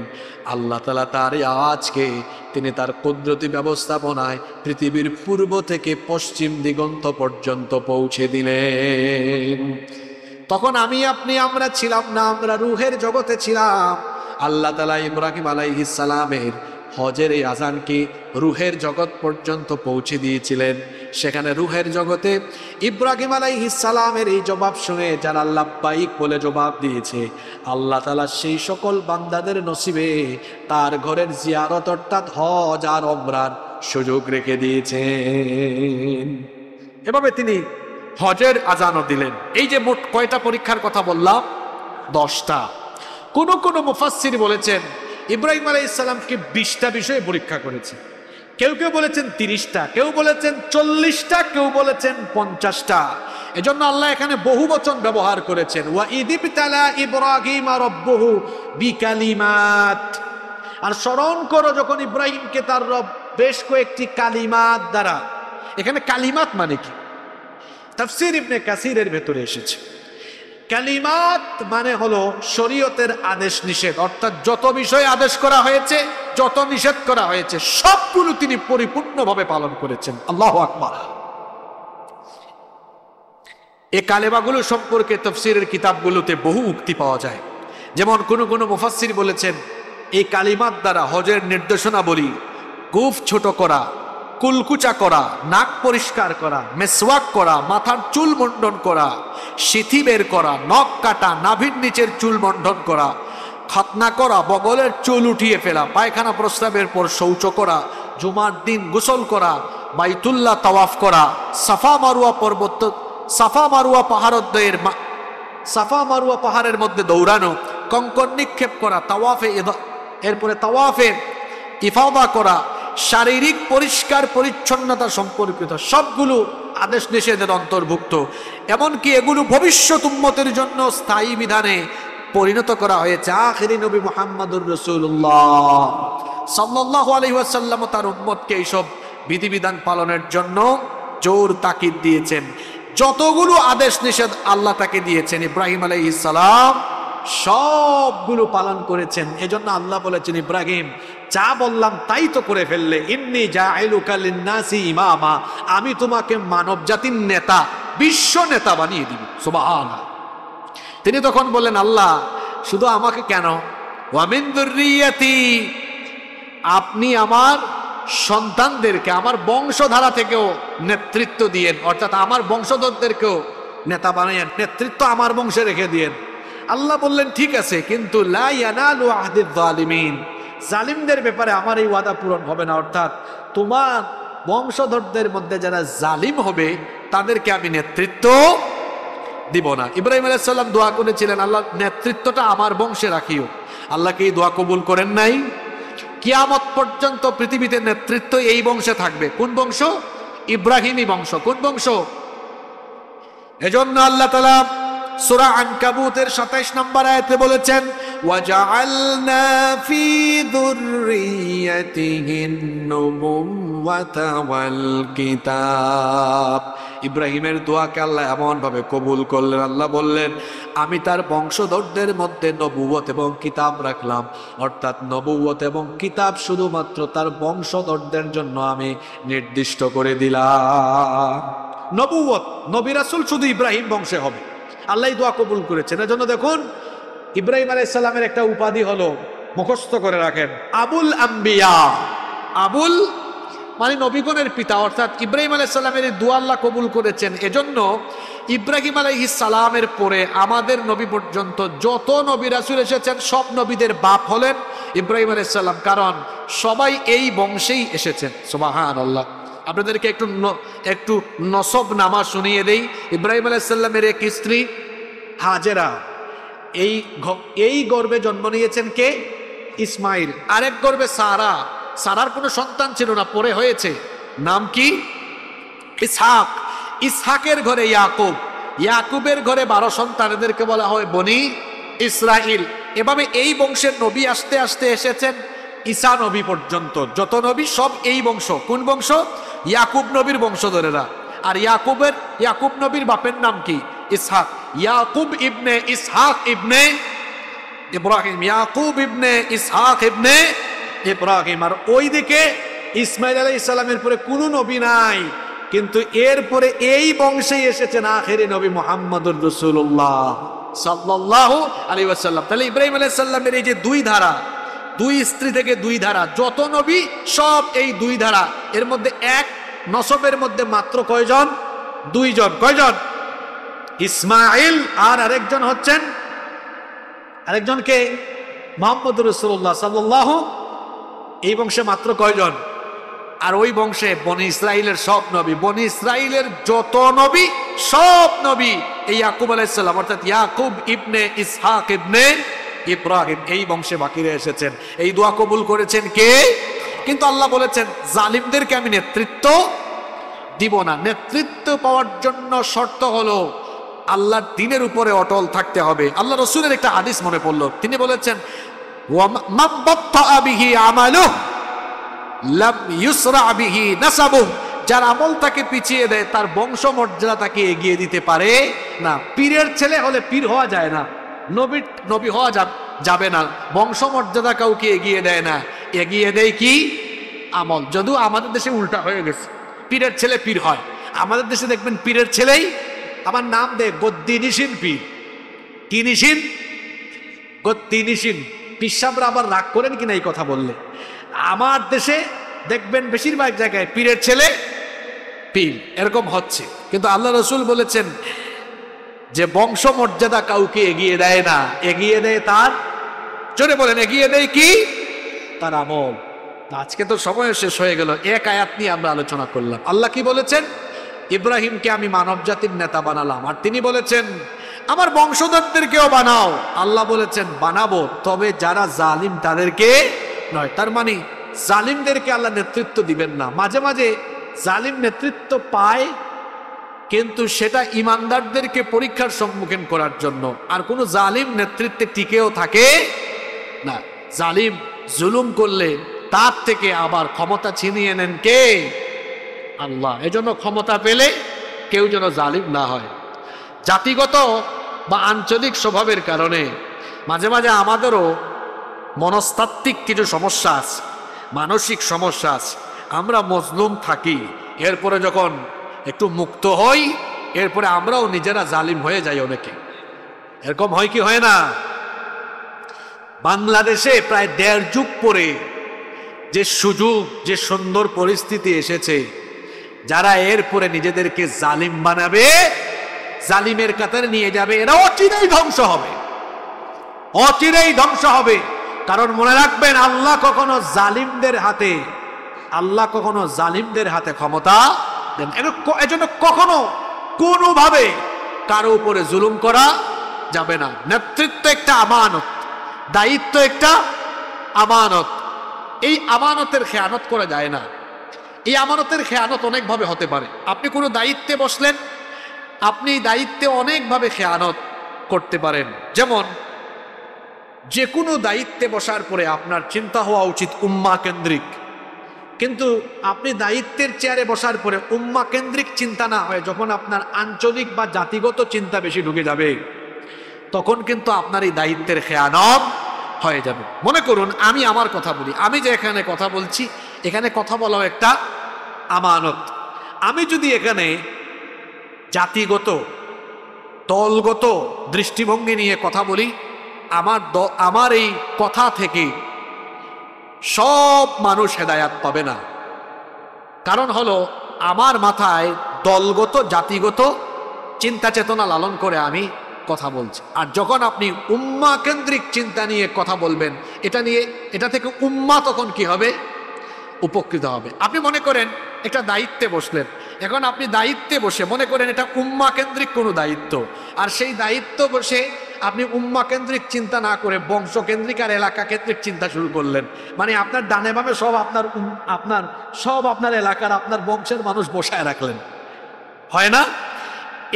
আল্লাহ তাআলা তার আওয়াজকে তিনি তার কুদরতি ব্যবস্থাপনায় পৃথিবীর পূর্ব থেকে পশ্চিম দিগন্ত পর্যন্ত পৌঁছে দিলেন। তখন আমরা ছিলাম না, আমরা রূহের জগতে ছিলাম। আল্লাহ তাআলা ইব্রাহিম আলাইহিস সালামের হজের এই আজানকে রুহের জগৎ পর্যন্ত পৌঁছে দিয়েছিলেন। সেখানে রুহের জগতে ইব্রাহিম আলাইহিস সালামের এই জবাব শুনে যারা লাব্বাইক বলে জবাব দিয়েছে, আল্লাহ তাআলা সেই সকল বান্দাদের নসিবে তার ঘরের জিয়ারত অর্থাৎ হজ আর উমরার সুযোগ রেখে দিয়েছেন। এভাবে তিনি হজের আজানও দিলেন। এই যে মোট কয়টা পরীক্ষার কথা বললাম? 10টা। কোন মুফাসসির বলেছেন ইব্রাহিম আলাইহিস সালামকে 20টা বিষয়ে পরীক্ষা করেছে। কেউ কেউ বলেছেন 30টা, কেউ বলেছেন 40টা, কেউ বলেছেন 50টা। এজন্য আল্লাহ এখানে বহু বচন ব্যবহার করেছেন, ওয়া ইযিবতালা ইব্রাহিম রাব্বুহু বিকালিমাত। আর স্মরণ করো যখন ইব্রাহিমকে তার রব বেশ কয়েকটি কালিমাত দ্বারা। এখানে কালিমাত মানে কি? তাফসীর ইবনে কাসিরের ভেতরে এসেছে কালিমাত মানে হলো শরীয়তের আদেশ নিষেধ, অর্থাৎ যত বিষয়ে আদেশ করা হয়েছে, যত নিষেধ করা হয়েছে সবগুলো তিনি পরিপূর্ণভাবে পালন করেছেন। আল্লাহু আকবার। এই কালেমাগুলো সম্পর্কে তাফসীরের কিতাবগুলোতে বহু উক্তি পাওয়া যায়। যেমন কোন মুফাসসির বলেছেন এই কালিমাত দ্বারা হজের নির্দেশনাবলী গোঁফ ছোট করা, কুলকুচা করা, নাক পরিষ্কার করা, মেসওয়াক করা, মাথার চুল মণ্ডন করা, সিথি বের করা, নখ কাটা, নাভির নিচের চুল মণ্ডন করা, খতনা করা, বগলের চুল উঠিয়ে ফেলা, পায়খানা প্রস্রাবের পর শৌচ করা, জুমার দিন গোসল করা, বাইতুল্লাহ তাওয়াফ করা, সাফা মারুয়া পাহাড়ের মধ্যে দৌড়ানো, কঙ্কর নিক্ষেপ করা, এরপরে তাওয়াফে ইফাদা করা, শারীরিক পরিষ্কার পরিচ্ছন্নতা সম্পর্কিত সবগুলো আদেশ নিষেধের অন্তর্ভুক্ত। এমনকি এগুলো ভবিষ্যৎ উম্মতের জন্য স্থায়ী বিধানে পরিণত করা হয়েছে। আখিরি নবী মুহাম্মদুর রাসূলুল্লাহ সাল্লাল্লাহু আলাইহি ওয়াসাল্লাম তার উম্মতকে এইসব বিধিবিধান পালনের জন্য জোর তাকিদ দিয়েছেন। যতগুলো আদেশ নিষেধ আল্লাহ তাকে দিয়েছেন ইব্রাহিম আলাইহিস সালাম সবগুলো পালন করেছেন। এজন্য আল্লাহ বলেছেন, ইব্রাহিম যা বললাম তাই তো করে ফেললে, ইন্নী জাইলুকা লিন-নাসি ইমামা, আমি তোমাকে মানব জাতির নেতা, বিশ্ব নেতা বানিয়ে দিব। সুবহানাল্লাহ। তিনি তখন বললেন, আল্লাহ শুধু আমাকে কেন, ওয়া মিন যুররিয়াতি, আপনি আমার সন্তানদেরকে, আমার বংশধারা থেকেও নেতৃত্ব দিয়েন, অর্থাৎ আমার বংশধরদেরকেও নেতা বানাইয়েন, নেতৃত্ব আমার বংশে রেখে দিয়েন। আল্লাহ বললেন ঠিক আছে, কিন্তু লা ইয়ানালু আহদিয যালিমিন, জালিমদের ব্যাপারে আমার এই ওয়াদা পূরণ হবে না, অর্থাৎ তোমার বংশধরদের মধ্যে যারা জালিম হবে তাদেরকে আমি নেতৃত্ব দিব না। ইব্রাহিম আলাইহিস সালাম দোয়া করেছিলেন, আল্লাহ নেতৃত্বটা আমার বংশে রাখিও। আল্লাহকে এই দোয়া কবুল করেন নাই। কিয়ামত পর্যন্ত পৃথিবীতে নেতৃত্ব এই বংশে থাকবে। কোন বংশ? ইব্রাহিমী বংশ। কোন বংশ? এজন্য আল্লাহ তাআলা সূরা আনকাবুতের 27 নম্বর আয়াতে বলেছেন, ওয়াজআলনা ফি যুররিয়াতিহিন নুবুওয়াতা ওয়াল কিতাব। ইব্রাহিমের দোয়াকে আল্লাহ এমন ভাবে কবুল করলেন, আল্লাহ বললেন আমি তার বংশধরদের মধ্যে নবুয়ত এবং কিতাব রাখলাম, অর্থাৎ নবুয়ত এবং কিতাব শুধুমাত্র তার বংশধরদের জন্য আমি নির্দিষ্ট করে দিলাম। নবুয়ত, নবী রাসূল শুধু ইব্রাহিম বংশে হবে। আল্লাহ দোয়া কবুল করেছেন। এজন্য দেখুন ইব্রাহিম আলাইহিস সালামের একটা উপাধি হলো, মুখস্থ করে রাখেন, আবুল আম্বিয়া। আবুল মানে নবীগণের পিতা, অর্থাৎ ইব্রাহিম আলাইহিস সালামের এই দোয়া আল্লাহ কবুল করেছেন। এজন্য ইব্রাহিম আলাইহিস সালামের পরে আমাদের নবী পর্যন্ত যত নবী রাসূল এসেছেন সব নবীদের বাপ হলেন ইব্রাহিম আলাইহিস সালাম, কারণ সবাই এই বংশেই এসেছেন। সুবহানাল্লাহ। আপনাদেরকে একটু নসব নামা শুনিয়ে দেই। ইব্রাহিম আলাইহিস সালামের এক স্ত্রী হাজেরা, এই গর্ভে জন্ম নিয়েছেন কে? ইসমাইল। আরেক গর্ভে সারা। সারার কোনো সন্তান ছিল না, পরে হয়েছে। নাম কি? ইসহাক। ইসহাকের ঘরে ইয়াকুব। ইয়াকুবের ঘরে 12 সন্তান, এদেরকে বলা হয় বনি ইসরাইল। এভাবে এই বংশের নবী আস্তে আস্তে এসেছেন ঈসা নবী পর্যন্ত। যত নবী সব এই বংশ। কোন বংশ? ইয়াকুব নবীর বংশধরেরা। আর ইয়াকুব নবীর বাপের নাম কি? ইসহাক। ইয়াকুব ইবনে ইসহাক ইবনে ইব্রাহিম। ইয়াকুব ইবনে ইসহাক ইবনে ইব্রাহিম। আর ওইদিকে ইসমাইল আলাইহিস সালামের পরে কোনো নবী নাই, কিন্তু এরপরে এই বংশেই এসেছেন আখেরি নবী মুহাম্মদুর রাসূলুল্লাহ সাল্লাল্লাহু আলাইহি ওয়াসাল্লাম। তাহলে ইব্রাহিম আলাইহিস সালামের এই যে দুই ধারা, দুই স্ত্রী থেকে দুই ধারা, যত নবী সব এই দুই ধারা। এর মধ্যে এক নসবের মধ্যে মাত্র কয়জন? দুইজন। কয়জন? ইসমাইল আর আরেকজন হচ্ছেন, আরেকজনকে মুহাম্মদ রাসূলুল্লাহ সাল্লাল্লাহু, এই বংশে মাত্র কয়জন? আর ওই বংশে বনি ইসরাইলের সব নবী, বনি ইসরাইলের যত নবী সব নবী এই ইয়াকুব আলাইহিস সালাম অর্থাৎ ইয়াকুব ইবনে ইসহাক ইবনে ইব্রাহিম এই বংশে বাকিরা এসেছেন। এই দোয়া কবুল করেছেন কে? কিন্তু আল্লাহ বলেছেন জালিমদেরকে আমি নেতৃত্ব দিব না। নেতৃত্ব পাওয়ার জন্য শর্ত হলো আল্লাহর দ্বীনের উপরে অটল থাকতে হবে। আল্লাহ রাসূলের একটা হাদিস মনে পড়লো, তিনি বলেছেন মান বাত্তা বিহি আমালুহু লাম ইউসরা বিহি নাসাবুহু, যার আমল তাকে পিছিয়ে দেয় তার বংশ মর্যাদা তাকে এগিয়ে দিতে পারে না। পীরের ছেলে হলে পীর হওয়া যায় না, নবী হওয়া যাবে না। বংশ মর্যাদা কাউকে এগিয়ে দেয় না, এগিয়ে দেয় কি? আমল। যদিও আমাদের দেশে উল্টা হয়ে গেছে, পীরের ছেলে পীর হয়। আমাদের দেশে দেখবেন পীরের ছেলেই আমার নাম দেয় গদ্দি নিশিন পীর। কি নিশিন? গদ্দি নিশিন। পিসাবরা আবার রাগ করেন কিনা এই কথা বললে। আমার দেশে দেখবেন বেশিরভাগ জায়গায় পীরের ছেলে পীর, এরকম হচ্ছে। কিন্তু আল্লাহ রাসূল বলেছেন যে বংশ মর্যাদা কাউকে এগিয়ে দেয় না, এগিয়ে দেয় তার, জোরে বলেন, এগিয়ে দেয় কি? তার আমল। আজকে তো সময় শেষ হয়ে গেল, এক আয়াত নিয়ে আমরা আলোচনা করলাম। আল্লাহ কি বলেছেন? ইব্রাহিমকে আমি মানব জাতির নেতা বানালাম, আর তিনি বলেছেন আমার বংশধরদেরকেও বানাও। আল্লাহ বলেছেন বানাবো, তবে যারা জালিম তাদেরকে নয়। তার মানে জালিমদেরকে আল্লাহ নেতৃত্ব দিবেন না। মাঝে মাঝে জালিম নেতৃত্ব পায়, কিন্তু সেটা ইমানদারদেরকে পরীক্ষার সম্মুখীন করার জন্য। আর কোনো জালিম নেতৃত্বে টিকেও থাকে না। জালিম জুলুম করলে তার থেকে আবার ক্ষমতা ছিনিয়ে নেন কে? আল্লাহ। এজন্য ক্ষমতা পেলে কেউ যেন জালিম না হয়। জাতিগত বা আঞ্চলিক স্বভাবের কারণে মাঝে মাঝে আমাদেরও মনস্তাত্ত্বিক কিছু সমস্যা আছে, মানসিক সমস্যা আছে। আমরা মজলুম থাকি, এরপরে যখন একটু মুক্ত হই এরপরে আমরাও নিজেরা জালিম হয়ে যাই অনেকে। এরকম হয় কি হয় না? বাংলাদেশে প্রায় ১.৫ যুগ পরে যে সুযোগ, যে সুন্দর পরিস্থিতি এসেছে, যারা এরপরে নিজেদেরকে জালিম বানাবে, জালিমের কাতারে নিয়ে যাবে, এরা অচিরেই ধ্বংস হবে, অচিরেই ধ্বংস হবে। কারণ মনে রাখবেন আল্লাহ কখনো জালিমদের হাতে ক্ষমতা দেন। এজন্য কখনো কোনোভাবে কারো উপরে জুলুম করা যাবে না। নেতৃত্ব একটা আমানত, দায়িত্ব একটা আমানত। এই আমানতের খেয়ানত করা যায় না। এই আমানতের খেয়ানত অনেকভাবে হতে পারে। আপনি কোনো দায়িত্বে বসলেন, আপনি দায়িত্বে অনেকভাবে খেয়ানত করতে পারেন। যেমন যে কোনো দায়িত্বে বসার পরে আপনার চিন্তা হওয়া উচিত উম্মাহ কেন্দ্রিক, কিন্তু আপনি দায়িত্বের চেয়ারে বসার পরে উম্মাহ কেন্দ্রিক চিন্তা না হয় যখন আপনার আঞ্চলিক বা জাতিগত চিন্তা বেশি ঢুকে যাবে, তখন কিন্তু আপনার এই দায়িত্বের খেয়ানত হয়ে যাবে। মনে করুন আমি আমার কথা বলি, আমি যে এখানে কথা বলছি, এখানে কথা বলাও একটা আমানত। আমি যদি এখানে জাতিগত দলগত দৃষ্টিভঙ্গি নিয়ে কথা বলি, আমার এই কথা থেকে সব মানুষ হেদায়াত পাবে না। কারণ হলো আমার মাথায় দলগত জাতিগত চিন্তা চেতনা লালন করে আমি কথা বলছি। আর যখন আপনি উম্মাহ কেন্দ্রিক চিন্তা নিয়ে কথা বলবেন, এটা থেকে উম্মাহ তখন কি হবে? উপকৃত হবে। আপনি মনে করেন একটা দায়িত্বে বসলেন, এখন আপনি দায়িত্বে বসে মনে করেন এটা উম্মাহ কেন্দ্রিক কোনো দায়িত্ব, আর সেই দায়িত্ব বসে আপনি উম্মাহ কেন্দ্রিক চিন্তা না করে বংশ কেন্দ্রিক আর এলাকা কেন্দ্রিক চিন্তা শুরু করলেন। মানে আপনার ডানে বামে সব আপনার এলাকার, আপনার বংশের মানুষ বসায় রাখলেন, হয় না?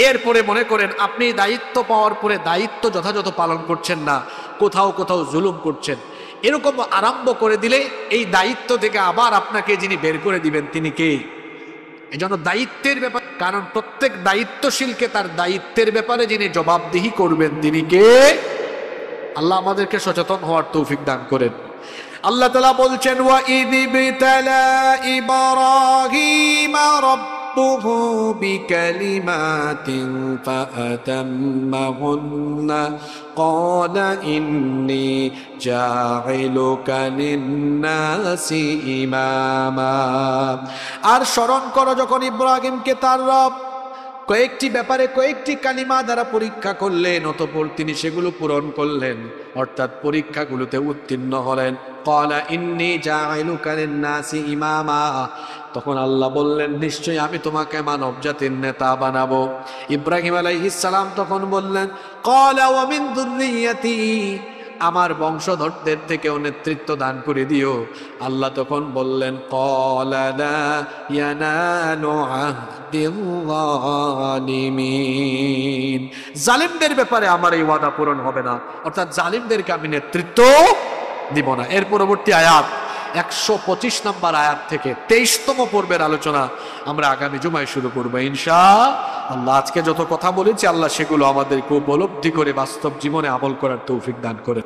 এরপরে মনে করেন আপনি দায়িত্ব পাওয়ার পরে দায়িত্ব যথাযথ পালন করছেন না, কোথাও কোথাও জুলুম করছেন। এরকম আরম্ভ করে দিলে এই দায়িত্ব থেকে আবার আপনাকে যিনি বের করে দিবেন তিনি কে? এজন্য দায়িত্বের ব্যাপার, কারণ প্রত্যেক দায়িত্বশীলকে তার দায়িত্বের ব্যাপারে যিনি জবাবদিহি করবেন তিনি কে? আল্লাহ আমাদেরকে সচেতন হওয়ার তৌফিক দান করেন। আল্লাহ তাআলা বলছেন ওয়া ইযিবতালা ইব্রাহিমা ربه بكلمات فأتمهن قال إني جاعلك للناس إماما আর স্মরণ করো যখন ইব্রাহিমকে তার রব কয়েকটি ব্যাপারে কয়েকটি কালিমা দ্বারা পরীক্ষা করলেন, অতঃপর তিনি সেগুলো পূরণ করলেন, অর্থাৎ পরীক্ষাগুলোতে উত্তীর্ণ হলেন। ক্বালা ইন্নী জাইলুকা লিন-নাসি ইমামা, তখন আল্লাহ বললেন নিশ্চয়ই আমি তোমাকে মানব জাতির নেতা বানাবো। ইব্রাহিম আলাইহিস সালাম তখন বললেন ক্বালা ওয়া মিন যুররিয়্যাতি, আমার বংশধরদের থেকেও নেতৃত্ব দান করে দিও। আল্লাহ তখন বললেন ক্বালা লা ইয়ানালু আহদিল যালিমিন, জালিমদের ব্যাপারে আমার এই ওয়াদা পূরণ হবে না, অর্থাৎ জালিমদেরকে আমি নেতৃত্ব দিব না। এর পরবর্তী আয়াত 125 নম্বর আয়াত থেকে 23তম পর্বের আলোচনা আমরা আগামী জুমায় শুরু করবো ইনশাআল্লাহ। আজকে যত কথা বলেছি আল্লাহ সেগুলো আমাদেরকে উপলব্ধি করে বাস্তব জীবনে আমল করার তৌফিক দান করেন।